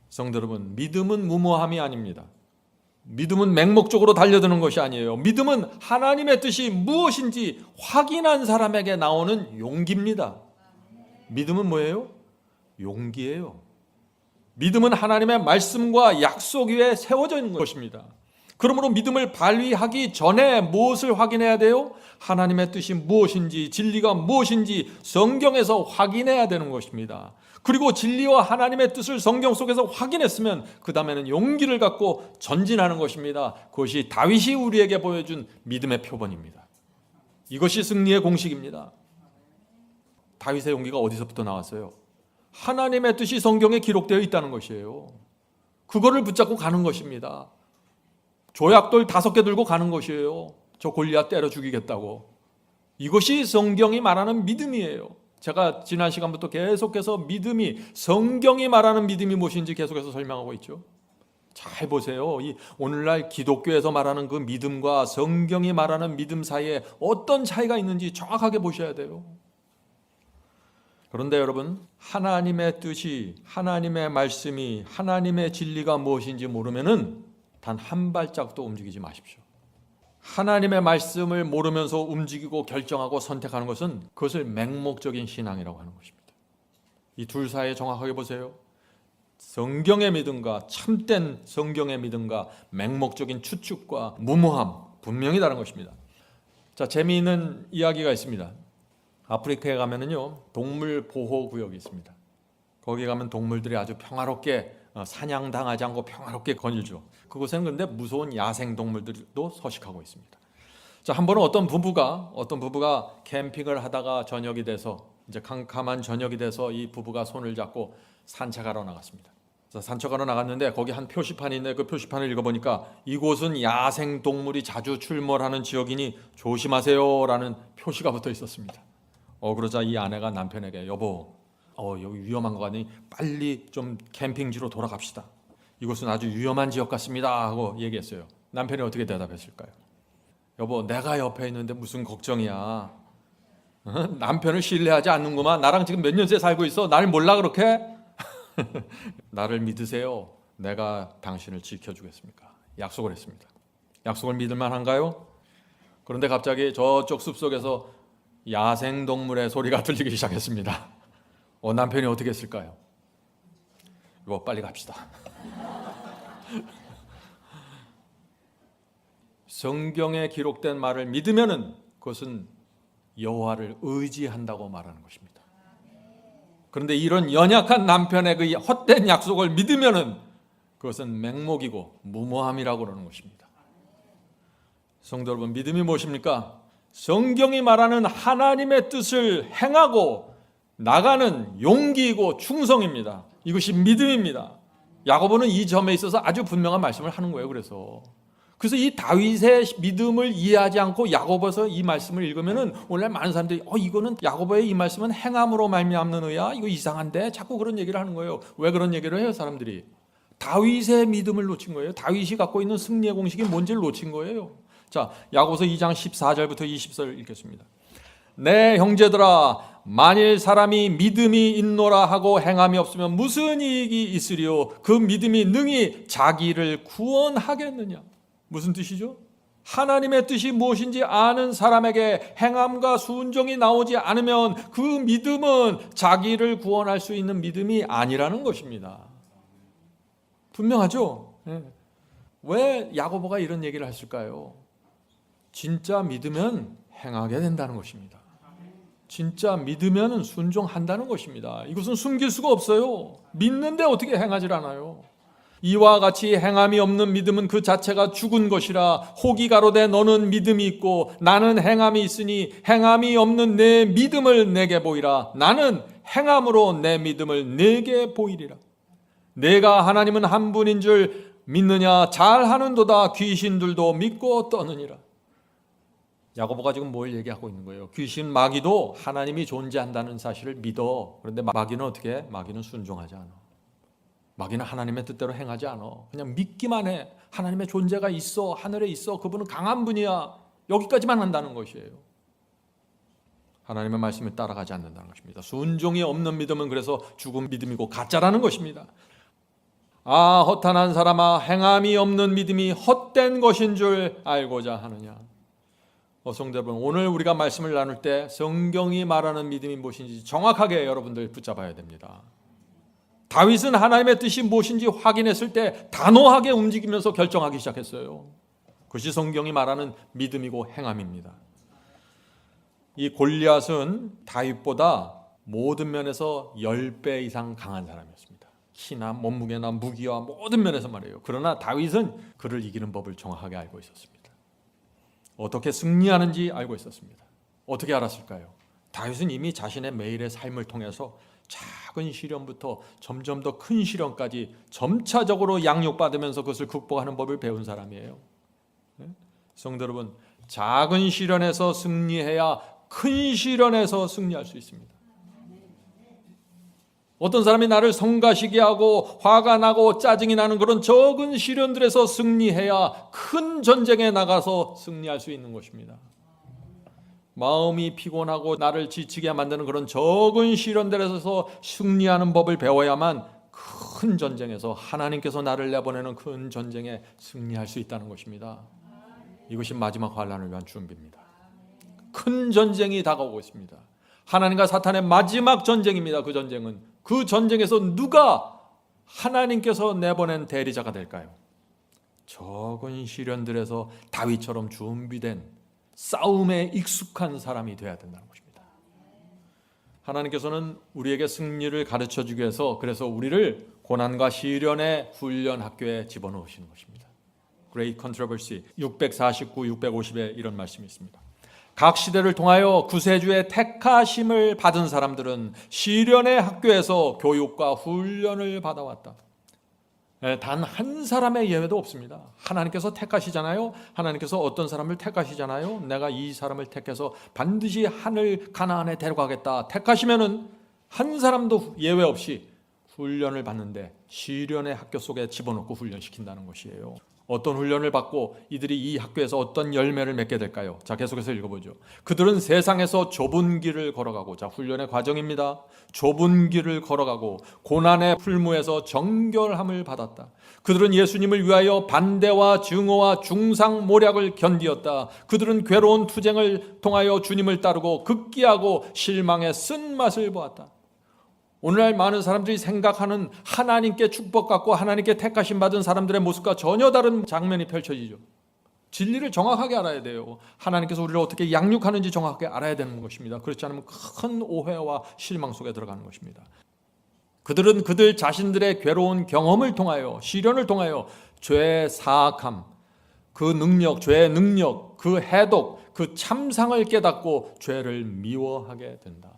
성도 여러분, 믿음은 무모함이 아닙니다. 믿음은 맹목적으로 달려드는 것이 아니에요. 믿음은 하나님의 뜻이 무엇인지 확인한 사람에게 나오는 용기입니다. 믿음은 뭐예요? 용기예요. 믿음은 하나님의 말씀과 약속 위에 세워져 있는 것입니다. 그러므로 믿음을 발휘하기 전에 무엇을 확인해야 돼요? 하나님의 뜻이 무엇인지, 진리가 무엇인지 성경에서 확인해야 되는 것입니다. 그리고 진리와 하나님의 뜻을 성경 속에서 확인했으면 그 다음에는 용기를 갖고 전진하는 것입니다. 그것이 다윗이 우리에게 보여준 믿음의 표본입니다. 이것이 승리의 공식입니다. 다윗의 용기가 어디서부터 나왔어요? 하나님의 뜻이 성경에 기록되어 있다는 것이에요. 그거를 붙잡고 가는 것입니다. 조약돌 5개 들고 가는 것이에요. 저 골리앗 때려 죽이겠다고. 이것이 성경이 말하는 믿음이에요. 제가 지난 시간부터 계속해서 믿음이, 성경이 말하는 믿음이 무엇인지 계속해서 설명하고 있죠. 잘 보세요. 이 오늘날 기독교에서 말하는 그 믿음과 성경이 말하는 믿음 사이에 어떤 차이가 있는지 정확하게 보셔야 돼요. 그런데 여러분, 하나님의 뜻이, 하나님의 말씀이, 하나님의 진리가 무엇인지 모르면은 단 한 발짝도 움직이지 마십시오. 하나님의 말씀을 모르면서 움직이고 결정하고 선택하는 것은 그것을 맹목적인 신앙이라고 하는 것입니다. 이 둘 사이에 정확하게 보세요. 성경의 믿음과 참된 성경의 믿음과 맹목적인 추측과 무모함, 분명히 다른 것입니다. 자, 재미있는 이야기가 있습니다. 아프리카에 가면은요, 동물 보호 구역이 있습니다. 거기 가면 동물들이 아주 평화롭게 사냥당하지 않고 평화롭게 거닐죠. 그곳에는 근데 무서운 야생 동물들도 서식하고 있습니다. 자, 한 번은 어떤 부부가 캠핑을 하다가 저녁이 돼서, 이제 캄캄한 저녁이 돼서 이 부부가 손을 잡고 산책하러 나갔습니다. 산책하러 나갔는데 거기 한 표시판이 있는데 그 표시판을 읽어보니까 이곳은 야생 동물이 자주 출몰하는 지역이니 조심하세요라는 표시가 붙어 있었습니다. 그러자 이 아내가 남편에게 여보, 여기 위험한 거 같으니 빨리 좀 캠핑지로 돌아갑시다. 이곳은 아주 위험한 지역 같습니다 하고 얘기했어요. 남편이 어떻게 대답했을까요? 여보, 내가 옆에 있는데 무슨 걱정이야. 남편을 신뢰하지 않는구만. 나랑 지금 몇 년째 살고 있어. 날 몰라 그렇게? 나를 믿으세요. 내가 당신을 지켜주겠습니까? 약속을 했습니다. 약속을 믿을 만한가요? 그런데 갑자기 저쪽 숲속에서 야생동물의 소리가 들리기 시작했습니다. 남편이 어떻게 했을까요? 이거 빨리 갑시다. 성경에 기록된 말을 믿으면은 그것은 여호와를 의지한다고 말하는 것입니다. 그런데 이런 연약한 남편의 그 헛된 약속을 믿으면은 그것은 맹목이고 무모함이라고 그러는 것입니다. 성도 여러분, 믿음이 무엇입니까? 성경이 말하는 하나님의 뜻을 행하고 나가는 용기이고 충성입니다. 이것이 믿음입니다. 야고보는 이 점에 있어서 아주 분명한 말씀을 하는 거예요. 그래서 이 다윗의 믿음을 이해하지 않고 야고보서 이 말씀을 읽으면은 오늘 많은 사람들이 이거는 야고보의 이 말씀은 행함으로 말미암는 의야, 이거 이상한데 자꾸 그런 얘기를 하는 거예요. 왜 그런 얘기를 해요? 사람들이 다윗의 믿음을 놓친 거예요. 다윗이 갖고 있는 승리의 공식이 뭔지를 놓친 거예요. 자, 야고보서 2장 14절부터 20절 읽겠습니다. 내 형제들아, 만일 사람이 믿음이 있노라 하고 행함이 없으면 무슨 이익이 있으리요? 그 믿음이 능히 자기를 구원하겠느냐? 무슨 뜻이죠? 하나님의 뜻이 무엇인지 아는 사람에게 행함과 순종이 나오지 않으면 그 믿음은 자기를 구원할 수 있는 믿음이 아니라는 것입니다. 분명하죠? 왜 야고보가 이런 얘기를 했을까요? 진짜 믿으면 행하게 된다는 것입니다. 진짜 믿으면 순종한다는 것입니다. 이것은 숨길 수가 없어요. 믿는데 어떻게 행하질 않아요? 이와 같이 행함이 없는 믿음은 그 자체가 죽은 것이라. 혹이 가로되 너는 믿음이 있고 나는 행함이 있으니 행함이 없는 내 믿음을 내게 보이라. 나는 행함으로 내 믿음을 내게 보이리라. 내가 하나님은 한 분인 줄 믿느냐? 잘하는도다. 귀신들도 믿고 떠느니라. 야고보가 지금 뭘 얘기하고 있는 거예요? 귀신, 마귀도 하나님이 존재한다는 사실을 믿어. 그런데 마귀는 어떻게 해? 마귀는 순종하지 않아. 마귀는 하나님의 뜻대로 행하지 않아. 그냥 믿기만 해. 하나님의 존재가 있어. 하늘에 있어. 그분은 강한 분이야. 여기까지만 한다는 것이에요. 하나님의 말씀을 따라가지 않는다는 것입니다. 순종이 없는 믿음은 그래서 죽은 믿음이고 가짜라는 것입니다. 허탄한 사람아, 행함이 없는 믿음이 헛된 것인 줄 알고자 하느냐. 성도 여러분, 오늘 우리가 말씀을 나눌 때 성경이 말하는 믿음이 무엇인지 정확하게 여러분들 붙잡아야 됩니다. 다윗은 하나님의 뜻이 무엇인지 확인했을 때 단호하게 움직이면서 결정하기 시작했어요. 그것이 성경이 말하는 믿음이고 행함입니다. 이 골리앗은 다윗보다 모든 면에서 10배 이상 강한 사람이었습니다. 키나 몸무게나 무기와 모든 면에서 말이에요. 그러나 다윗은 그를 이기는 법을 정확하게 알고 있었습니다. 어떻게 승리하는지 알고 있었습니다. 어떻게 알았을까요? 다윗은 이미 자신의 매일의 삶을 통해서 작은 시련부터 점점 더 큰 시련까지 점차적으로 양육받으면서 그것을 극복하는 법을 배운 사람이에요. 성도 여러분, 작은 시련에서 승리해야 큰 시련에서 승리할 수 있습니다. 어떤 사람이 나를 성가시게 하고 화가 나고 짜증이 나는 그런 적은 시련들에서 승리해야 큰 전쟁에 나가서 승리할 수 있는 것입니다. 마음이 피곤하고 나를 지치게 만드는 그런 적은 시련들에서 승리하는 법을 배워야만 큰 전쟁에서 하나님께서 나를 내보내는 큰 전쟁에 승리할 수 있다는 것입니다. 이것이 마지막 환난을 위한 준비입니다. 큰 전쟁이 다가오고 있습니다. 하나님과 사탄의 마지막 전쟁입니다. 그 전쟁에서 누가 하나님께서 내보낸 대리자가 될까요? 적은 시련들에서 다윗처럼 준비된 싸움에 익숙한 사람이 되어야 된다는 것입니다. 하나님께서는 우리에게 승리를 가르쳐주기 위해서 그래서 우리를 고난과 시련의 훈련 학교에 집어넣으시는 것입니다. Great Controversy 649, 650에 이런 말씀이 있습니다. 각 시대를 통하여 구세주의 택하심을 받은 사람들은 시련의 학교에서 교육과 훈련을 받아왔다. 단 한 사람의 예외도 없습니다. 하나님께서 택하시잖아요. 하나님께서 어떤 사람을 택하시잖아요. 내가 이 사람을 택해서 반드시 하늘 가나안에 데려가겠다. 택하시면은 한 사람도 예외 없이 훈련을 받는데 시련의 학교 속에 집어넣고 훈련시킨다는 것이에요. 어떤 훈련을 받고 이들이 이 학교에서 어떤 열매를 맺게 될까요? 자, 계속해서 읽어보죠. 그들은 세상에서 좁은 길을 걸어가고, 자, 훈련의 과정입니다. 좁은 길을 걸어가고 고난의 풀무에서 정결함을 받았다. 그들은 예수님을 위하여 반대와 증오와 중상모략을 견디었다. 그들은 괴로운 투쟁을 통하여 주님을 따르고 극기하고 실망의 쓴맛을 보았다. 오늘날 많은 사람들이 생각하는 하나님께 축복받고 하나님께 택하심 받은 사람들의 모습과 전혀 다른 장면이 펼쳐지죠. 진리를 정확하게 알아야 돼요. 하나님께서 우리를 어떻게 양육하는지 정확하게 알아야 되는 것입니다. 그렇지 않으면 큰 오해와 실망 속에 들어가는 것입니다. 그들은 그들 자신들의 괴로운 경험을 통하여, 시련을 통하여 죄의 사악함, 그 능력, 죄의 능력, 그 해독, 그 참상을 깨닫고 죄를 미워하게 된다.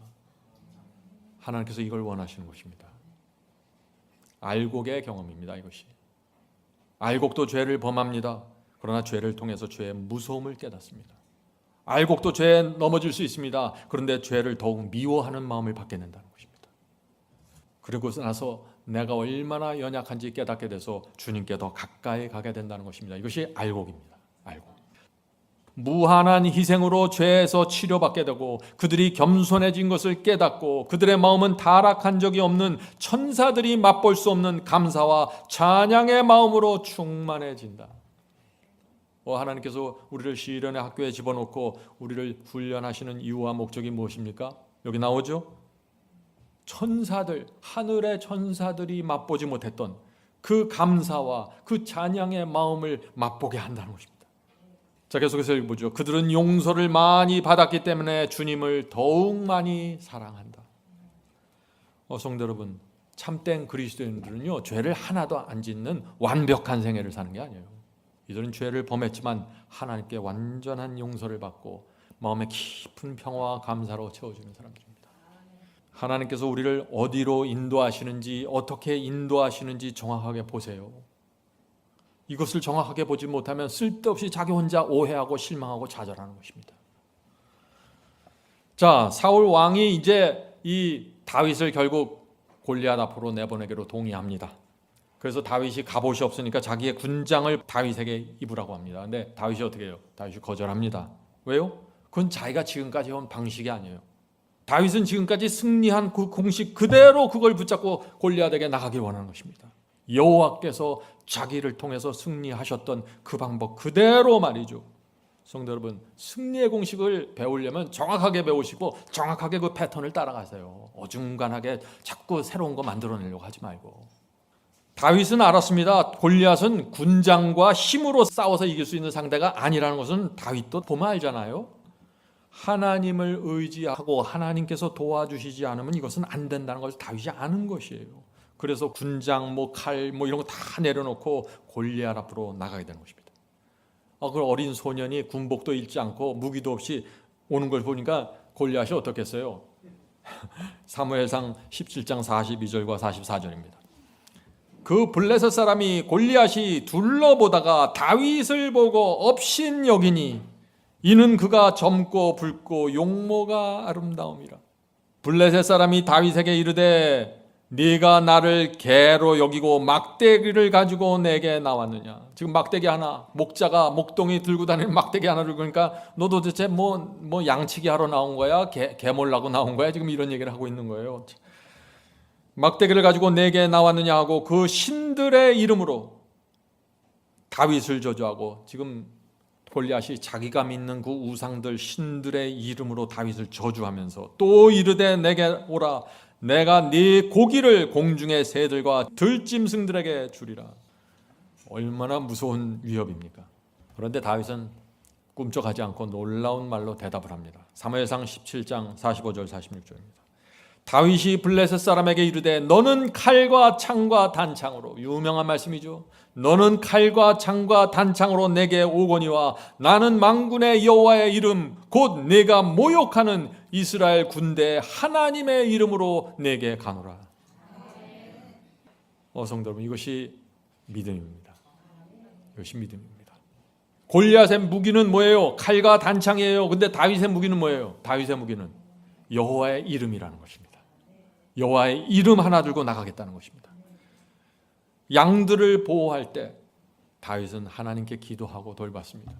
하나님께서 이걸 원하시는 것입니다. 알곡의 경험입니다. 이것이. 알곡도 죄를 범합니다. 그러나 죄를 통해서 죄의 무서움을 깨닫습니다. 알곡도 죄에 넘어질 수 있습니다. 그런데 죄를 더욱 미워하는 마음을 받게 된다는 것입니다. 그리고 나서 내가 얼마나 연약한지 깨닫게 돼서 주님께 더 가까이 가게 된다는 것입니다. 이것이 알곡입니다. 알곡. 무한한 희생으로 죄에서 치료받게 되고 그들이 겸손해진 것을 깨닫고 그들의 마음은 타락한 적이 없는 천사들이 맛볼 수 없는 감사와 찬양의 마음으로 충만해진다. 하나님께서 우리를 시련의 학교에 집어넣고 우리를 훈련하시는 이유와 목적이 무엇입니까? 여기 나오죠? 천사들, 하늘의 천사들이 맛보지 못했던 그 감사와 그 찬양의 마음을 맛보게 한다는 것입니다. 자, 계속해서 읽어보죠. 그들은 용서를 많이 받았기 때문에 주님을 더욱 많이 사랑한다. 성도 여러분, 참된 그리스도인들은요, 죄를 하나도 안 짓는 완벽한 생애를 사는 게 아니에요. 이들은 죄를 범했지만 하나님께 완전한 용서를 받고 마음의 깊은 평화와 감사로 채워주는 사람들입니다. 하나님께서 우리를 어디로 인도하시는지, 어떻게 인도하시는지 정확하게 보세요. 이것을 정확하게 보지 못하면 쓸데없이 자기 혼자 오해하고 실망하고 좌절하는 것입니다. 자, 사울 왕이 이제 이 다윗을 결국 골리앗 앞으로 내보내기로 동의합니다. 그래서 다윗이 갑옷이 없으니까 자기의 군장을 다윗에게 입으라고 합니다. 근데 다윗이 어떻게 해요? 다윗이 거절합니다. 왜요? 그건 자기가 지금까지 해온 방식이 아니에요. 다윗은 지금까지 승리한 그 공식 그대로 그걸 붙잡고 골리앗에게 나가길 원하는 것입니다. 여호와께서 자기를 통해서 승리하셨던 그 방법 그대로 말이죠. 성도 여러분, 승리의 공식을 배우려면 정확하게 배우시고 정확하게 그 패턴을 따라가세요. 어중간하게 자꾸 새로운 거 만들어내려고 하지 말고. 다윗은 알았습니다. 골리앗은 군장과 힘으로 싸워서 이길 수 있는 상대가 아니라는 것은 다윗도 보면 알잖아요. 하나님을 의지하고 하나님께서 도와주시지 않으면 이것은 안 된다는 것을 다윗이 아는 것이에요. 그래서 군장, 칼, 이런 거 다 내려놓고 골리앗 앞으로 나가게 되는 것입니다. 그 어린 소년이 군복도 입지 않고 무기도 없이 오는 걸 보니까 골리앗이 어떻겠어요? 사무엘상 17장 42절과 44절입니다. 그 블레셋 사람이 골리앗이 둘러보다가 다윗을 보고 업신여기니 이는 그가 젊고 붉고 용모가 아름다움이라. 블레셋 사람이 다윗에게 이르되 네가 나를 개로 여기고 막대기를 가지고 내게 나왔느냐. 지금 막대기 하나, 목자가 목동이 들고 다니는 막대기 하나를 그러니까 너 도대체 뭐 양치기 하러 나온 거야? 개 몰라고 나온 거야? 지금 이런 얘기를 하고 있는 거예요. 막대기를 가지고 내게 나왔느냐 하고 그 신들의 이름으로 다윗을 저주하고, 지금 골리앗이 자기가 믿는 그 우상들 신들의 이름으로 다윗을 저주하면서 또 이르되 내게 오라. 내가 네 고기를 공중의 새들과 들짐승들에게 주리라. 얼마나 무서운 위협입니까? 그런데 다윗은 꿈쩍하지 않고 놀라운 말로 대답을 합니다. 사무엘상 17장 45절 46절입니다. 다윗이 블레셋 사람에게 이르되 너는 칼과 창과 단창으로, 유명한 말씀이죠. 너는 칼과 창과 단창으로 내게 오거니와 나는 만군의 여호와의 이름 곧 내가 모욕하는 이스라엘 군대 하나님의 이름으로 내게 가노라. 성도 여러분, 이것이 믿음입니다. 이것이 믿음입니다. 골리앗의 무기는 뭐예요? 칼과 단창이에요. 근데 다윗의 무기는 뭐예요? 다윗의 무기는 여호와의 이름이라는 것입니다. 여호와의 이름 하나 들고 나가겠다는 것입니다. 양들을 보호할 때 다윗은 하나님께 기도하고 돌봤습니다.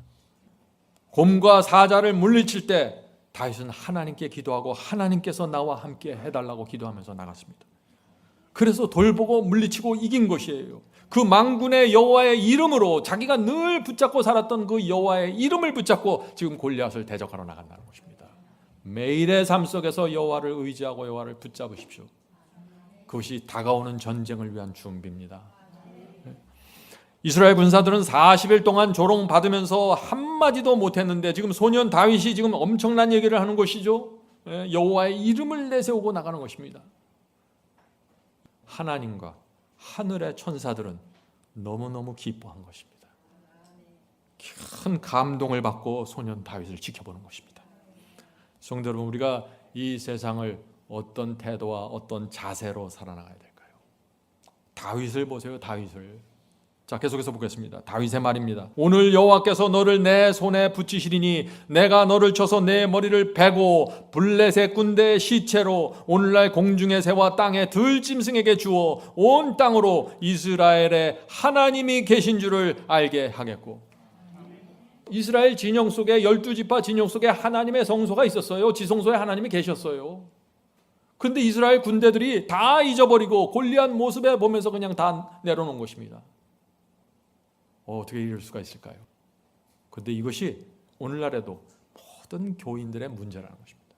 곰과 사자를 물리칠 때 다윗은 하나님께 기도하고 하나님께서 나와 함께 해달라고 기도하면서 나갔습니다. 그래서 돌보고 물리치고 이긴 것이에요. 그 만군의 여호와의 이름으로 자기가 늘 붙잡고 살았던 그 여호와의 이름을 붙잡고 지금 골리앗을 대적하러 나간다는 것입니다. 매일의 삶 속에서 여호와를 의지하고 여호와를 붙잡으십시오. 그것이 다가오는 전쟁을 위한 준비입니다. 이스라엘 군사들은 40일 동안 조롱받으면서 한마디도 못했는데 지금 소년 다윗이 지금 엄청난 얘기를 하는 것이죠. 여호와의 이름을 내세우고 나가는 것입니다. 하나님과 하늘의 천사들은 너무너무 기뻐한 것입니다. 큰 감동을 받고 소년 다윗을 지켜보는 것입니다. 성도 여러분, 우리가 이 세상을 어떤 태도와 어떤 자세로 살아나가야 될까요? 다윗을 보세요. 다윗을. 자, 계속해서 보겠습니다. 다윗의 말입니다. 오늘 여호와께서 너를 내 손에 붙이시리니 내가 너를 쳐서 내 머리를 베고 블레셋 군대의 시체로 오늘날 공중의 새와 땅의 들짐승에게 주어 온 땅으로 이스라엘의 하나님이 계신 줄을 알게 하겠고. 이스라엘 진영 속에 12지파 진영 속에 하나님의 성소가 있었어요. 지성소에 하나님이 계셨어요. 그런데 이스라엘 군대들이 다 잊어버리고 골리앗 모습에 보면서 그냥 다 내려놓은 것입니다. 어떻게 이럴 수가 있을까요? 그런데 이것이 오늘날에도 모든 교인들의 문제라는 것입니다.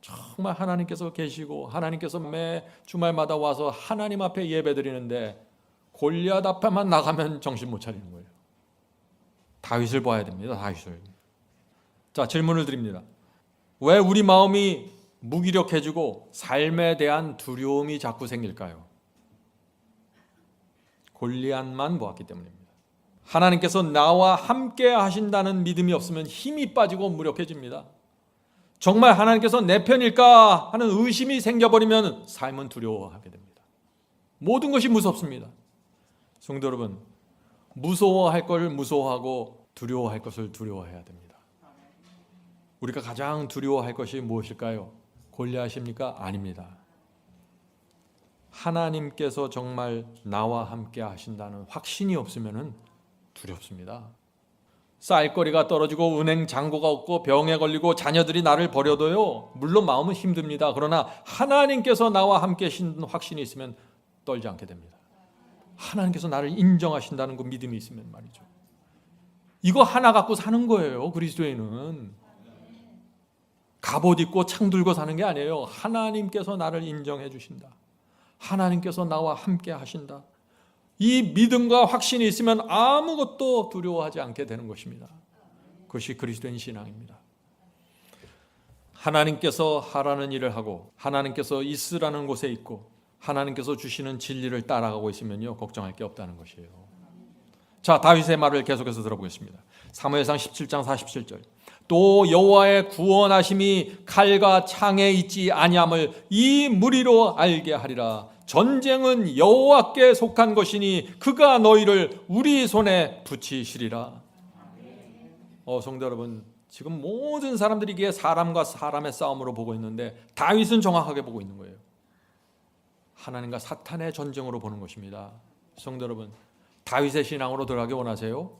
정말 하나님께서 계시고 하나님께서 매 주말마다 와서 하나님 앞에 예배드리는데 골리앗 앞에만 나가면 정신 못 차리는 거예요. 다윗을 봐야 됩니다. 다윗을. 자, 질문을 드립니다. 왜 우리 마음이 무기력해지고 삶에 대한 두려움이 자꾸 생길까요? 골리앗만 보았기 때문입니다. 하나님께서 나와 함께 하신다는 믿음이 없으면 힘이 빠지고 무력해집니다. 정말 하나님께서 내 편일까 하는 의심이 생겨버리면 삶은 두려워하게 됩니다. 모든 것이 무섭습니다. 성도 여러분, 무서워할 것을 무서워하고 두려워할 것을 두려워해야 됩니다. 우리가 가장 두려워할 것이 무엇일까요? 골리앗입니까? 아닙니다. 하나님께서 정말 나와 함께 하신다는 확신이 없으면 두렵습니다. 쌀거리가 떨어지고 은행 잔고가 없고 병에 걸리고 자녀들이 나를 버려도요, 물론 마음은 힘듭니다. 그러나 하나님께서 나와 함께 하신 확신이 있으면 떨지 않게 됩니다. 하나님께서 나를 인정하신다는 그 믿음이 있으면 말이죠. 이거 하나 갖고 사는 거예요. 그리스도인은 갑옷 입고 창 들고 사는 게 아니에요. 하나님께서 나를 인정해 주신다. 하나님께서 나와 함께 하신다. 이 믿음과 확신이 있으면 아무것도 두려워하지 않게 되는 것입니다. 그것이 그리스도인 신앙입니다. 하나님께서 하라는 일을 하고 하나님께서 있으라는 곳에 있고 하나님께서 주시는 진리를 따라가고 있으면요, 걱정할 게 없다는 것이에요. 자, 다윗의 말을 계속해서 들어보겠습니다. 사무엘상 17장 47절. 또 여호와의 구원하심이 칼과 창에 있지 아니함을 이 무리로 알게 하리라. 전쟁은 여호와께 속한 것이니 그가 너희를 우리 손에 붙이시리라. 성도 여러분, 지금 모든 사람들이 이게 사람과 사람의 싸움으로 보고 있는데 다윗은 정확하게 보고 있는 거예요. 하나님과 사탄의 전쟁으로 보는 것입니다. 성도 여러분, 다윗의 신앙으로 들어가기 원하세요?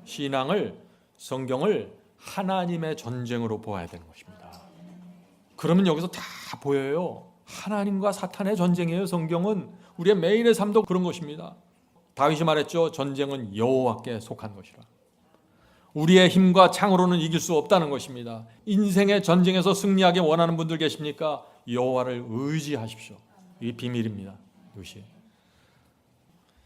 신앙을, 성경을 하나님의 전쟁으로 보아야 되는 것입니다. 그러면 여기서 다 보여요. 하나님과 사탄의 전쟁이에요. 성경은 우리의 매일의 삶도 그런 것입니다. 다윗이 말했죠. 전쟁은 여호와께 속한 것이라. 우리의 힘과 창으로는 이길 수 없다는 것입니다. 인생의 전쟁에서 승리하기 원하는 분들 계십니까? 여호와를 의지하십시오. 이게 비밀입니다. 이것이.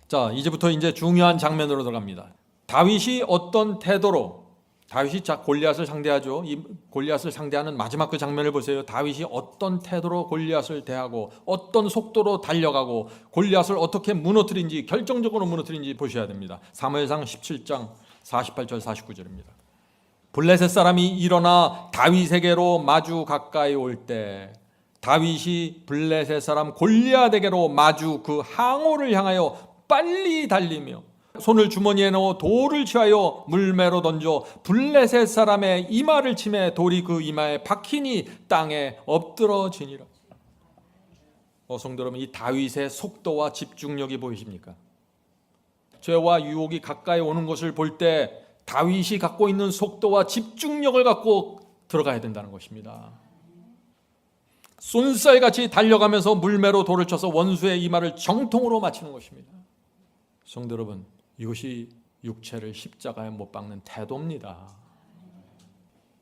자, 이제부터 이제 중요한 장면으로 들어갑니다. 다윗이 어떤 태도로, 다윗이 골리앗을 상대하죠. 이 골리앗을 상대하는 마지막 그 장면을 보세요. 다윗이 어떤 태도로 골리앗을 대하고 어떤 속도로 달려가고 골리앗을 어떻게 무너뜨린지, 결정적으로 무너뜨린지 보셔야 됩니다. 사무엘상 17장 48절 49절입니다. 블레셋 사람이 일어나 다윗에게로 마주 가까이 올 때 다윗이 블레셋 사람 골리앗에게로 마주 그 항우를 향하여 빨리 달리며 손을 주머니에 넣어 돌을 취하여 물매로 던져 블레셋 사람의 이마를 치매 돌이 그 이마에 박히니 땅에 엎드러지니라. 성도 여러분, 이 다윗의 속도와 집중력이 보이십니까? 죄와 유혹이 가까이 오는 것을 볼 때 다윗이 갖고 있는 속도와 집중력을 갖고 들어가야 된다는 것입니다. 쏜살같이 달려가면서 물매로 돌을 쳐서 원수의 이마를 정통으로 맞추는 것입니다. 성도 여러분, 이것이 육체를 십자가에 못 박는 태도입니다.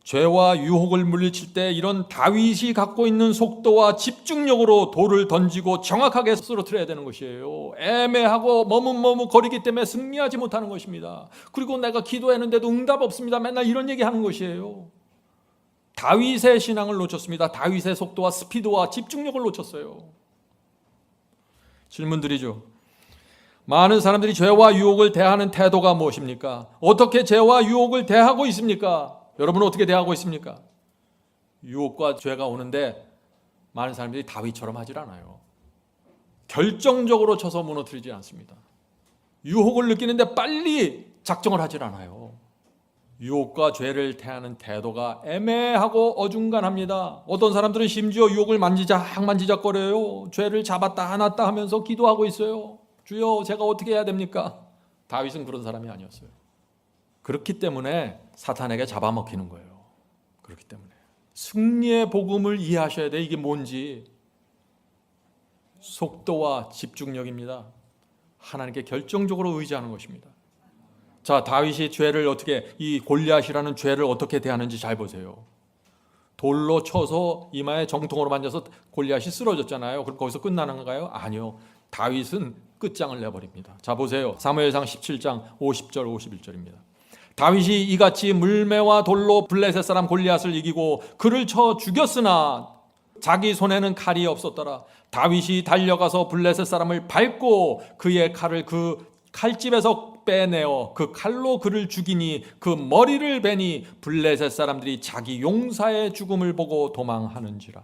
죄와 유혹을 물리칠 때 이런 다윗이 갖고 있는 속도와 집중력으로 돌을 던지고 정확하게 쓰러뜨려야 되는 것이에요. 애매하고 머뭇머뭇거리기 때문에 승리하지 못하는 것입니다. 그리고 내가 기도했는데도 응답 없습니다. 맨날 이런 얘기하는 것이에요. 다윗의 신앙을 놓쳤습니다. 다윗의 속도와 스피드와 집중력을 놓쳤어요. 질문드리죠. 많은 사람들이 죄와 유혹을 대하는 태도가 무엇입니까? 어떻게 죄와 유혹을 대하고 있습니까? 여러분은 어떻게 대하고 있습니까? 유혹과 죄가 오는데 많은 사람들이 다윗처럼 하질 않아요. 결정적으로 쳐서 무너뜨리지 않습니다. 유혹을 느끼는데 빨리 작정을 하질 않아요. 유혹과 죄를 대하는 태도가 애매하고 어중간합니다. 어떤 사람들은 심지어 유혹을 만지작거려요. 죄를 잡았다 놨다 하면서 기도하고 있어요. 주여, 제가 어떻게 해야 됩니까? 다윗은 그런 사람이 아니었어요. 그렇기 때문에 사탄에게 잡아먹히는 거예요. 그렇기 때문에 승리의 복음을 이해하셔야 돼. 이게 뭔지. 속도와 집중력입니다. 하나님께 결정적으로 의지하는 것입니다. 자, 다윗이 죄를 어떻게, 이 골리앗이라는 죄를 어떻게 대하는지 잘 보세요. 돌로 쳐서 이마에 정통으로 만져서 골리앗이 쓰러졌잖아요. 그럼 거기서 끝나는 건가요? 아니요. 다윗은 끝장을 내버립니다. 자, 보세요. 사무엘상 17장 50절 51절입니다. 다윗이 이같이 물매와 돌로 블레셋 사람 골리앗을 이기고 그를 쳐 죽였으나 자기 손에는 칼이 없었더라. 다윗이 달려가서 블레셋 사람을 밟고 그의 칼을 그 칼집에서 빼내어 그 칼로 그를 죽이니 그 머리를 베니 블레셋 사람들이 자기 용사의 죽음을 보고 도망하는지라.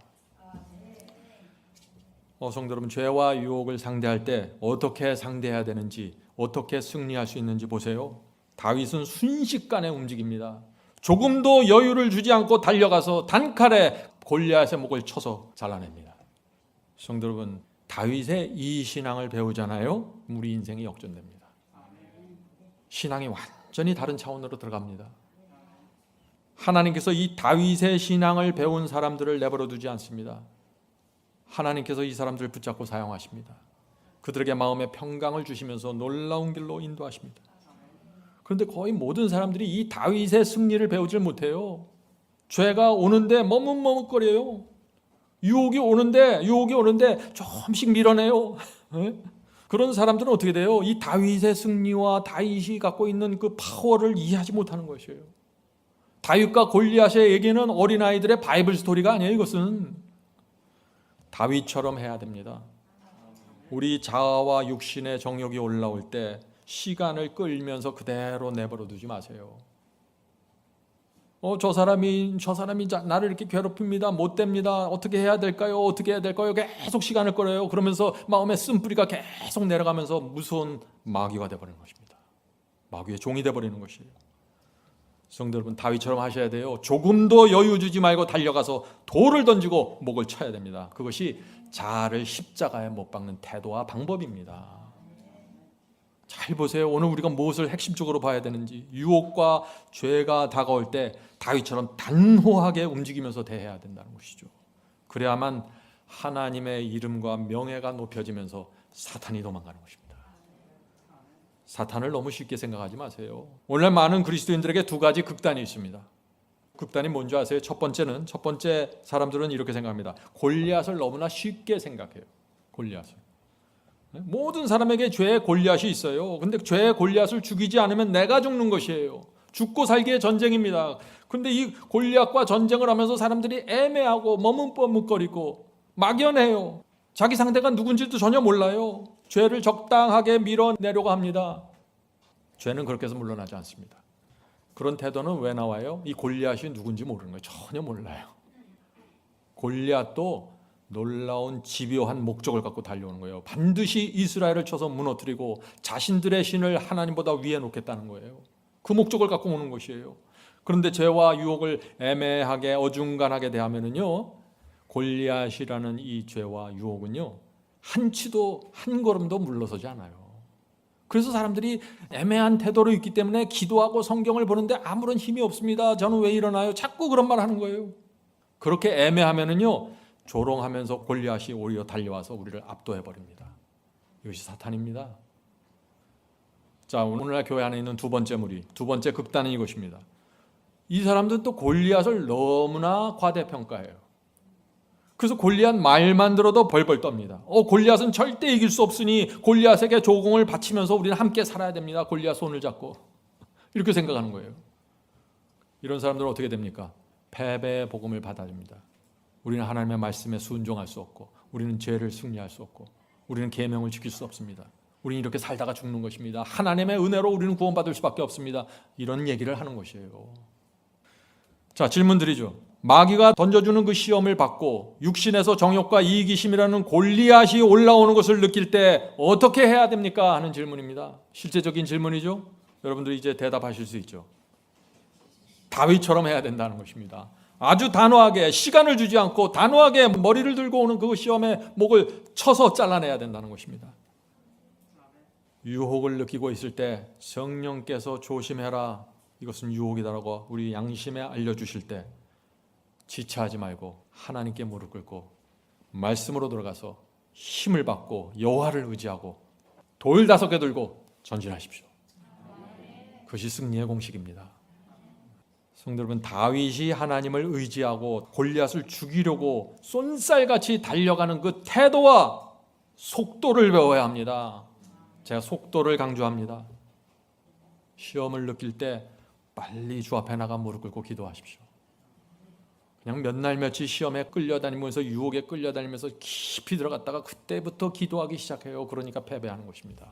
성도 여러분, 죄와 유혹을 상대할 때 어떻게 상대해야 되는지, 어떻게 승리할 수 있는지 보세요. 다윗은 순식간에 움직입니다. 조금도 여유를 주지 않고 달려가서 단칼에 골리앗의 목을 쳐서 잘라냅니다. 성도 여러분, 다윗의 이 신앙을 배우잖아요. 우리 인생이 역전됩니다. 신앙이 완전히 다른 차원으로 들어갑니다. 하나님께서 이 다윗의 신앙을 배운 사람들을 내버려 두지 않습니다. 하나님께서 이 사람들을 붙잡고 사용하십니다. 그들에게 마음의 평강을 주시면서 놀라운 길로 인도하십니다. 그런데 거의 모든 사람들이 이 다윗의 승리를 배우질 못해요. 죄가 오는데 머뭇머뭇거려요. 유혹이 오는데 조금씩 밀어내요. 그런 사람들은 어떻게 돼요? 이 다윗의 승리와 다윗이 갖고 있는 그 파워를 이해하지 못하는 것이에요. 다윗과 골리앗의 얘기는 어린아이들의 바이블 스토리가 아니에요. 이것은 다윗처럼 해야 됩니다. 우리 자아와 육신의 정욕이 올라올 때 시간을 끌면서 그대로 내버려 두지 마세요. 저 사람이 나를 이렇게 괴롭힙니다. 못 됩니다. 어떻게 해야 될까요? 계속 시간을 끌어요. 그러면서 마음의 쓴뿌리가 계속 내려가면서 무서운 마귀가 되어버리는 것입니다. 마귀의 종이 되어버리는 것이에요. 성도 여러분, 다윗처럼 하셔야 돼요. 조금도 여유 주지 말고 달려가서 돌을 던지고 목을 쳐야 됩니다. 그것이 자아를 십자가에 못 박는 태도와 방법입니다. 잘 보세요. 오늘 우리가 무엇을 핵심적으로 봐야 되는지. 유혹과 죄가 다가올 때 다윗처럼 단호하게 움직이면서 대해야 된다는 것이죠. 그래야만 하나님의 이름과 명예가 높여지면서 사탄이 도망가는 것입니다. 사탄을 너무 쉽게 생각하지 마세요. 오늘 많은 그리스도인들에게 두 가지 극단이 있습니다. 극단이 뭔지 아세요? 첫 번째 사람들은 이렇게 생각합니다. 골리앗을 너무나 쉽게 생각해요. 골리앗을. 모든 사람에게 죄의 골리앗이 있어요. 근데 죄의 골리앗을 죽이지 않으면 내가 죽는 것이에요. 죽고 살기의 전쟁입니다. 근데 이 골리앗과 전쟁을 하면서 사람들이 애매하고 머뭇머뭇거리고 막연해요. 자기 상대가 누군지도 전혀 몰라요. 죄를 적당하게 밀어내려고 합니다. 죄는 그렇게 해서 물러나지 않습니다. 그런 태도는 왜 나와요? 이 골리앗이 누군지 모르는 거예요. 전혀 몰라요. 골리앗도 놀라운 집요한 목적을 갖고 달려오는 거예요. 반드시 이스라엘을 쳐서 무너뜨리고 자신들의 신을 하나님보다 위에 놓겠다는 거예요. 그 목적을 갖고 오는 것이에요. 그런데 죄와 유혹을 애매하게 어중간하게 대하면은요, 골리앗이라는 이 죄와 유혹은요, 한치도 한 걸음도 물러서지 않아요. 그래서 사람들이 애매한 태도로 있기 때문에 기도하고 성경을 보는데 아무런 힘이 없습니다. 저는 왜 일어나요? 자꾸 그런 말 하는 거예요. 그렇게 애매하면은요, 조롱하면서 골리앗이 오히려 달려와서 우리를 압도해 버립니다. 이것이 사탄입니다. 자, 오늘날 교회 안에 있는 두 번째 무리, 두 번째 극단은 이것입니다. 이 사람들은 또 골리앗을 너무나 과대평가해요. 그래서 골리앗 말만 들어도 벌벌 떱니다. 골리앗은 절대 이길 수 없으니 골리앗에게 조공을 바치면서 우리는 함께 살아야 됩니다. 골리앗 손을 잡고 이렇게 생각하는 거예요. 이런 사람들은 어떻게 됩니까? 패배의 복음을 받아줍니다. 우리는 하나님의 말씀에 순종할 수 없고, 우리는 죄를 승리할 수 없고, 우리는 계명을 지킬 수 없습니다. 우리는 이렇게 살다가 죽는 것입니다. 하나님의 은혜로 우리는 구원받을 수밖에 없습니다. 이런 얘기를 하는 것이에요. 자, 질문 드리죠. 마귀가 던져주는 그 시험을 받고 육신에서 정욕과 이기심이라는 골리앗이 올라오는 것을 느낄 때 어떻게 해야 됩니까? 하는 질문입니다. 실제적인 질문이죠. 여러분들이 이제 대답하실 수 있죠. 다윗처럼 해야 된다는 것입니다. 아주 단호하게, 시간을 주지 않고 단호하게 머리를 들고 오는 그 시험의 목을 쳐서 잘라내야 된다는 것입니다. 유혹을 느끼고 있을 때 성령께서 조심해라, 이것은 유혹이다라고 우리 양심에 알려주실 때 지체하지 말고 하나님께 무릎 꿇고 말씀으로 들어가서 힘을 받고 여호와를 의지하고 돌 5개 들고 전진하십시오. 그것이 승리의 공식입니다. 성도 여러분, 다윗이 하나님을 의지하고 골리앗을 죽이려고 쏜살같이 달려가는 그 태도와 속도를 배워야 합니다. 제가 속도를 강조합니다. 시험을 느낄 때 빨리 주 앞에 나가 무릎 꿇고 기도하십시오. 그냥 몇 날 며칠 시험에 끌려다니면서 유혹에 끌려다니면서 깊이 들어갔다가 그때부터 기도하기 시작해요. 그러니까 패배하는 것입니다.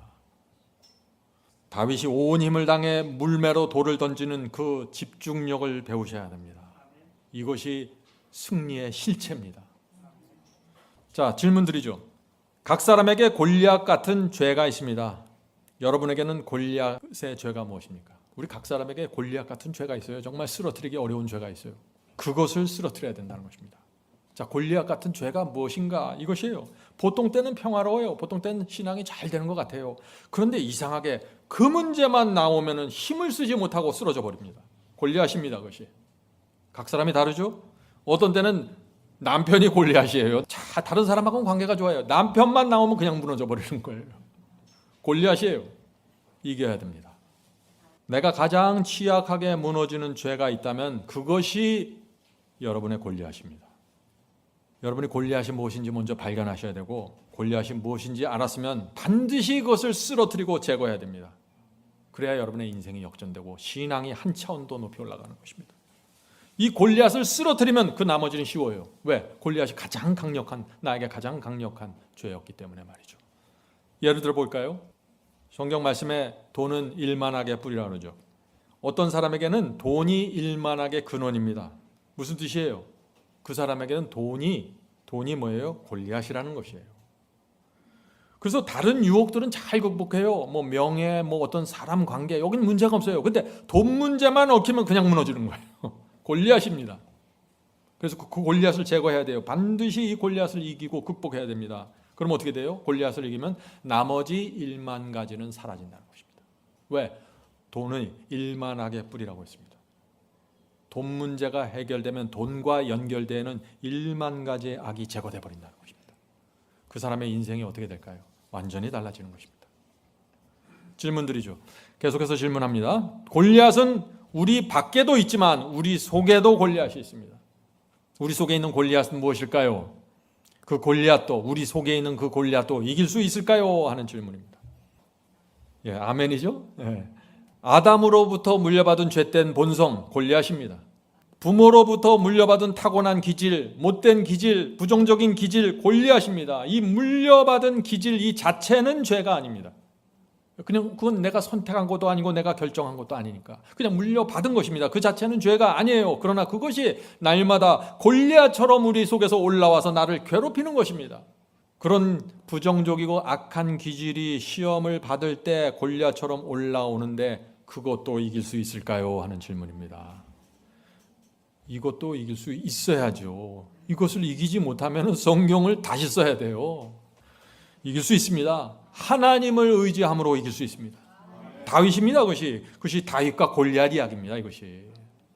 다윗이 온 힘을 당해 물매로 돌을 던지는 그 집중력을 배우셔야 됩니다. 이것이 승리의 실체입니다. 자, 질문 드리죠. 각 사람에게 골리앗 같은 죄가 있습니다. 여러분에게는 골리앗의 죄가 무엇입니까? 우리 각 사람에게 골리앗 같은 죄가 있어요. 정말 쓰러뜨리기 어려운 죄가 있어요. 그것을 쓰러뜨려야 된다는 것입니다. 자, 골리앗 같은 죄가 무엇인가? 이것이에요. 보통 때는 평화로워요. 보통 때는 신앙이 잘 되는 것 같아요. 그런데 이상하게 그 문제만 나오면 힘을 쓰지 못하고 쓰러져 버립니다. 골리앗입니다. 그것이. 각 사람이 다르죠? 어떤 때는 남편이 골리앗이에요. 자, 다른 사람하고는 관계가 좋아요. 남편만 나오면 그냥 무너져 버리는 거예요. 골리앗이에요. 이겨야 됩니다. 내가 가장 취약하게 무너지는 죄가 있다면 그것이 여러분의 골리앗입니다. 여러분이 골리앗이 무엇인지 먼저 발견하셔야 되고, 골리앗이 무엇인지 알았으면 반드시 그것을 쓰러뜨리고 제거해야 됩니다. 그래야 여러분의 인생이 역전되고 신앙이 한 차원 더 높이 올라가는 것입니다. 이 골리앗을 쓰러뜨리면 그 나머지는 쉬워요. 왜? 골리앗이 가장 강력한, 나에게 가장 강력한 죄였기 때문에 말이죠. 예를 들어 볼까요? 성경 말씀에 돈은 일만하게 뿌리라 그러죠. 어떤 사람에게는 돈이 일만하게 근원입니다. 무슨 뜻이에요? 그 사람에게는 돈이 뭐예요? 골리앗이라는 것이에요. 그래서 다른 유혹들은 잘 극복해요. 뭐 명예, 뭐 어떤 사람 관계, 여기는 문제가 없어요. 근데 돈 문제만 얽히면 그냥 무너지는 거예요. 골리앗입니다. 그래서 그 골리앗을 제거해야 돼요. 반드시 이 골리앗을 이기고 극복해야 됩니다. 그럼 어떻게 돼요? 골리앗을 이기면 나머지 1만 가지는 사라진다는 것입니다. 왜? 돈을 일만하게 뿌리라고 했습니다. 돈 문제가 해결되면 돈과 연결되는 1만 가지의 악이 제거돼 버린다는 것입니다. 그 사람의 인생이 어떻게 될까요? 완전히 달라지는 것입니다. 질문드리죠. 계속해서 질문합니다. 골리앗은 우리 밖에도 있지만 우리 속에도 골리앗이 있습니다. 우리 속에 있는 골리앗은 무엇일까요? 그 골리앗도, 우리 속에 있는 그 골리앗도 이길 수 있을까요? 하는 질문입니다. 예, 아멘이죠? 예. 아담으로부터 물려받은 죄된 본성, 골리앗입니다. 부모로부터 물려받은 타고난 기질, 못된 기질, 부정적인 기질, 골리앗입니다. 이 물려받은 기질 이 자체는 죄가 아닙니다. 그냥 그건 내가 선택한 것도 아니고 내가 결정한 것도 아니니까 그냥 물려받은 것입니다. 그 자체는 죄가 아니에요. 그러나 그것이 날마다 골리앗처럼 우리 속에서 올라와서 나를 괴롭히는 것입니다. 그런 부정적이고 악한 기질이 시험을 받을 때 골리앗처럼 올라오는데 그것도 이길 수 있을까요? 하는 질문입니다. 이것도 이길 수 있어야죠. 이것을 이기지 못하면 성경을 다시 써야 돼요. 이길 수 있습니다. 하나님을 의지함으로 이길 수 있습니다. 다윗입니다. 그것이 다윗과 골리앗 이야기입니다. 이것이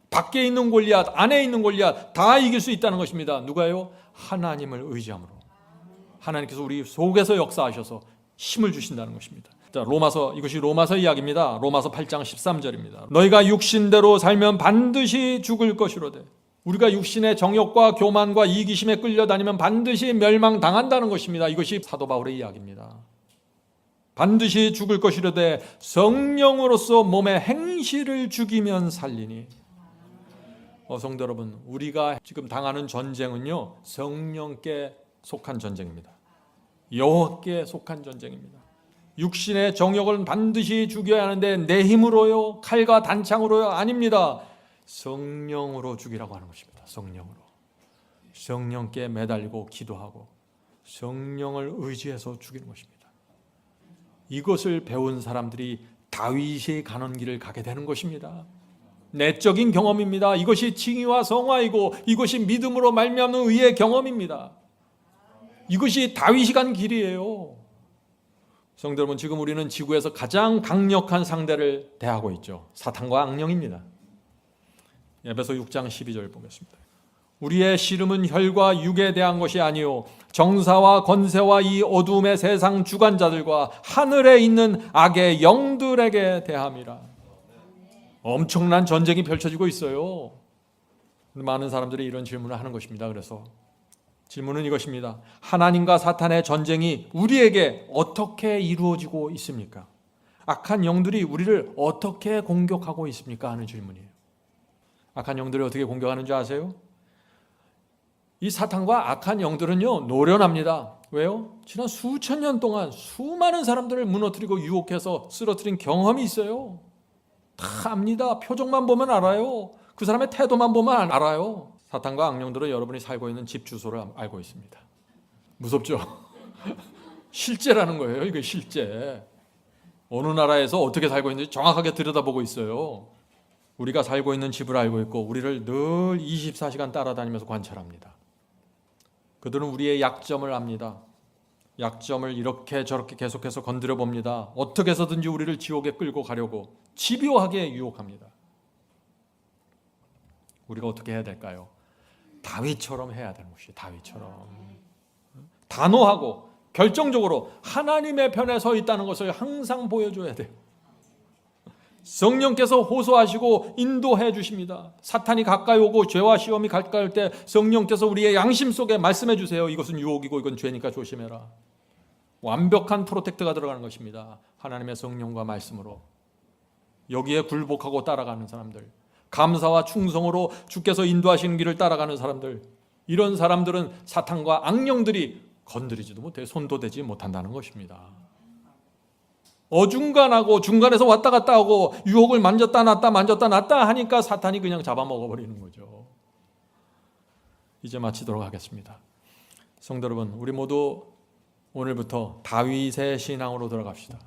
밖에 있는 골리앗, 안에 있는 골리앗 다 이길 수 있다는 것입니다. 누가요? 하나님을 의지함으로. 하나님께서 우리 속에서 역사하셔서 힘을 주신다는 것입니다. 자, 이것이 로마서 이야기입니다. 로마서 8장 13절입니다. 너희가 육신대로 살면 반드시 죽을 것이로되 우리가 육신의 정욕과 교만과 이기심에 끌려다니면 반드시 멸망당한다는 것입니다. 이것이 사도 바울의 이야기입니다. 반드시 죽을 것이로되 성령으로서 몸의 행실을 죽이면 살리니. 성도 여러분, 우리가 지금 당하는 전쟁은요, 성령께 속한 전쟁입니다. 여호와께 속한 전쟁입니다. 육신의 정욕을 반드시 죽여야 하는데 내 힘으로요, 칼과 단창으로요, 아닙니다. 성령으로 죽이라고 하는 것입니다. 성령으로. 성령께 매달리고 기도하고 성령을 의지해서 죽이는 것입니다. 이것을 배운 사람들이 다윗이 가는 길을 가게 되는 것입니다. 내적인 경험입니다. 이것이 칭의와 성화이고 이것이 믿음으로 말미암는 의의 경험입니다. 이것이 다윗이 간 길이에요. 성도 여러분, 지금 우리는 지구에서 가장 강력한 상대를 대하고 있죠. 사탄과 악령입니다. 에베소 6장 12절 보겠습니다. 우리의 씨름은 혈과 육에 대한 것이 아니요 정사와 권세와 이 어두움의 세상 주관자들과 하늘에 있는 악의 영들에게 대함이라. 엄청난 전쟁이 펼쳐지고 있어요. 많은 사람들이 이런 질문을 하는 것입니다. 그래서 질문은 이것입니다. 하나님과 사탄의 전쟁이 우리에게 어떻게 이루어지고 있습니까? 악한 영들이 우리를 어떻게 공격하고 있습니까? 하는 질문이에요. 악한 영들이 어떻게 공격하는 줄 아세요? 이 사탄과 악한 영들은요, 노련합니다. 왜요? 지난 수천 년 동안 수많은 사람들을 무너뜨리고 유혹해서 쓰러뜨린 경험이 있어요. 다 압니다. 표정만 보면 알아요. 그 사람의 태도만 보면 알아요. 사탄과 악령들은 여러분이 살고 있는 집 주소를 알고 있습니다. 무섭죠? 실제라는 거예요. 이게 실제. 어느 나라에서 어떻게 살고 있는지 정확하게 들여다보고 있어요. 우리가 살고 있는 집을 알고 있고 우리를 늘 24시간 따라다니면서 관찰합니다. 그들은 우리의 약점을 압니다. 약점을 이렇게 저렇게 계속해서 건드려 봅니다. 어떻게 해서든지 우리를 지옥에 끌고 가려고 집요하게 유혹합니다. 우리가 어떻게 해야 될까요? 다윗처럼 해야 되는 것이에요. 다윗처럼 단호하고 결정적으로 하나님의 편에 서 있다는 것을 항상 보여줘야 돼요. 성령께서 호소하시고 인도해 주십니다. 사탄이 가까이 오고 죄와 시험이 가까이 올 때 성령께서 우리의 양심 속에 말씀해 주세요. 이것은 유혹이고 이건 죄니까 조심해라. 완벽한 프로텍트가 들어가는 것입니다. 하나님의 성령과 말씀으로. 여기에 굴복하고 따라가는 사람들, 감사와 충성으로 주께서 인도하시는 길을 따라가는 사람들, 이런 사람들은 사탄과 악령들이 건드리지도 못해 손도 대지 못한다는 것입니다. 어중간하고 중간에서 왔다 갔다 하고 유혹을 만졌다 놨다 하니까 사탄이 그냥 잡아먹어버리는 거죠. 이제 마치도록 하겠습니다. 성도 여러분, 우리 모두 오늘부터 다윗의 신앙으로 들어갑시다.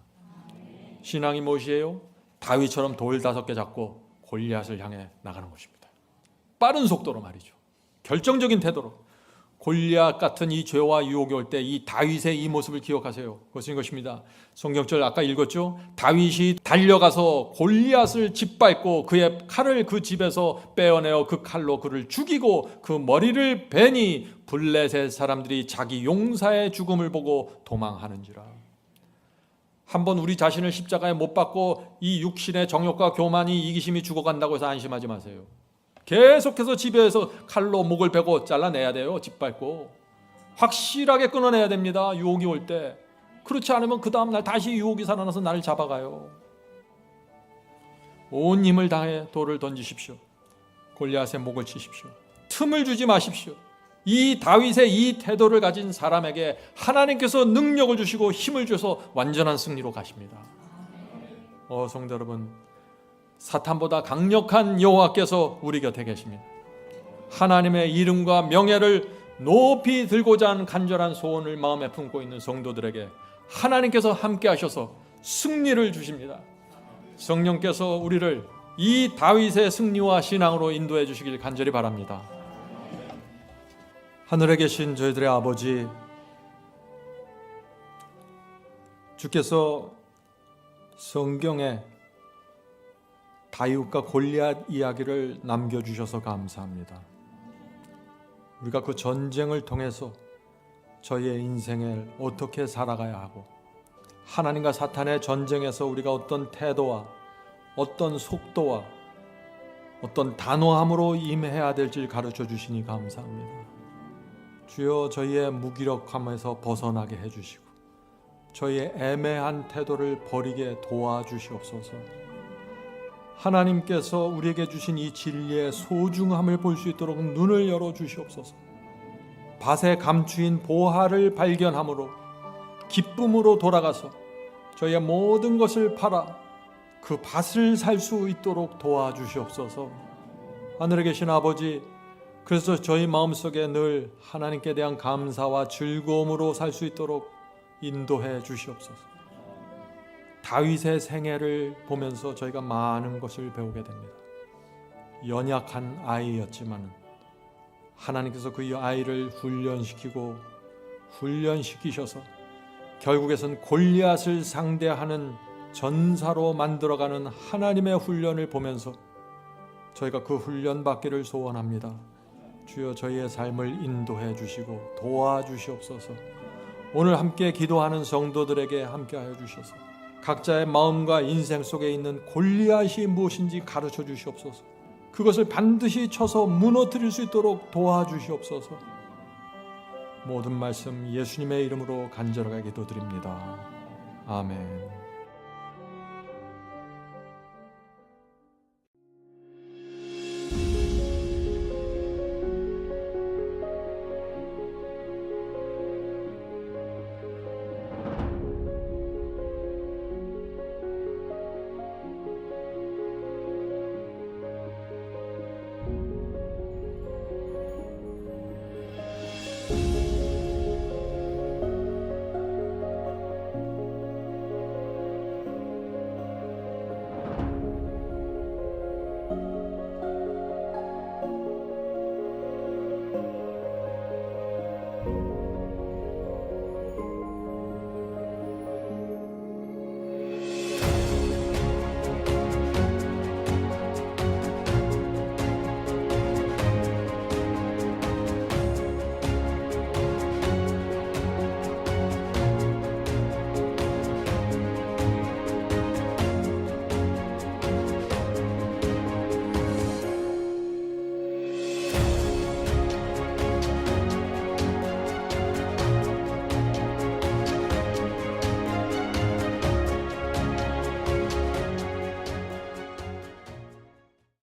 신앙이 무엇이에요? 다윗처럼 돌 5개 잡고 골리앗을 향해 나가는 것입니다. 빠른 속도로 말이죠. 결정적인 태도로. 골리앗 같은 이 죄와 유혹이 올 때 이 다윗의 이 모습을 기억하세요. 그것은 이것입니다. 성경절 아까 읽었죠? 다윗이 달려가서 골리앗을 짓밟고 그의 칼을 그 집에서 빼어내어 그 칼로 그를 죽이고 그 머리를 베니 블레셋 사람들이 자기 용사의 죽음을 보고 도망하는지라. 한번 우리 자신을 십자가에 못 박고 이 육신의 정욕과 교만이 이기심이 죽어간다고 해서 안심하지 마세요. 계속해서 집에서 칼로 목을 베고 잘라내야 돼요. 짓밟고 확실하게 끊어내야 됩니다. 유혹이 올 때. 그렇지 않으면 그 다음날 다시 유혹이 살아나서 나를 잡아가요. 온 힘을 다해 돌을 던지십시오. 골리앗의 목을 치십시오. 틈을 주지 마십시오. 이 다윗의 이 태도를 가진 사람에게 하나님께서 능력을 주시고 힘을 주셔서 완전한 승리로 가십니다. 성도 여러분, 사탄보다 강력한 여호와께서 우리 곁에 계십니다. 하나님의 이름과 명예를 높이 들고자 하는 간절한 소원을 마음에 품고 있는 성도들에게 하나님께서 함께 하셔서 승리를 주십니다. 성령께서 우리를 이 다윗의 승리와 신앙으로 인도해 주시길 간절히 바랍니다. 하늘에 계신 저희들의 아버지, 주께서 성경에 다윗과 골리앗 이야기를 남겨주셔서 감사합니다. 우리가 그 전쟁을 통해서 저희의 인생을 어떻게 살아가야 하고, 하나님과 사탄의 전쟁에서 우리가 어떤 태도와 어떤 속도와 어떤 단호함으로 임해야 될지 가르쳐 주시니 감사합니다. 주여, 저희의 무기력함에서 벗어나게 해주시고 저희의 애매한 태도를 버리게 도와주시옵소서. 하나님께서 우리에게 주신 이 진리의 소중함을 볼 수 있도록 눈을 열어주시옵소서. 밭에 감추인 보화를 발견함으로 기쁨으로 돌아가서 저희의 모든 것을 팔아 그 밭을 살 수 있도록 도와주시옵소서. 하늘에 계신 아버지, 그래서 저희 마음속에 늘 하나님께 대한 감사와 즐거움으로 살 수 있도록 인도해 주시옵소서. 다윗의 생애를 보면서 저희가 많은 것을 배우게 됩니다. 연약한 아이였지만 하나님께서 그 아이를 훈련시키셔서 결국에선 골리앗을 상대하는 전사로 만들어가는 하나님의 훈련을 보면서 저희가 그 훈련 받기를 소원합니다. 주여, 저희의 삶을 인도해 주시고 도와주시옵소서. 오늘 함께 기도하는 성도들에게 함께하여 주셔서 각자의 마음과 인생 속에 있는 골리앗이 무엇인지 가르쳐 주시옵소서. 그것을 반드시 쳐서 무너뜨릴 수 있도록 도와주시옵소서. 모든 말씀 예수님의 이름으로 간절하게 기도드립니다. 아멘.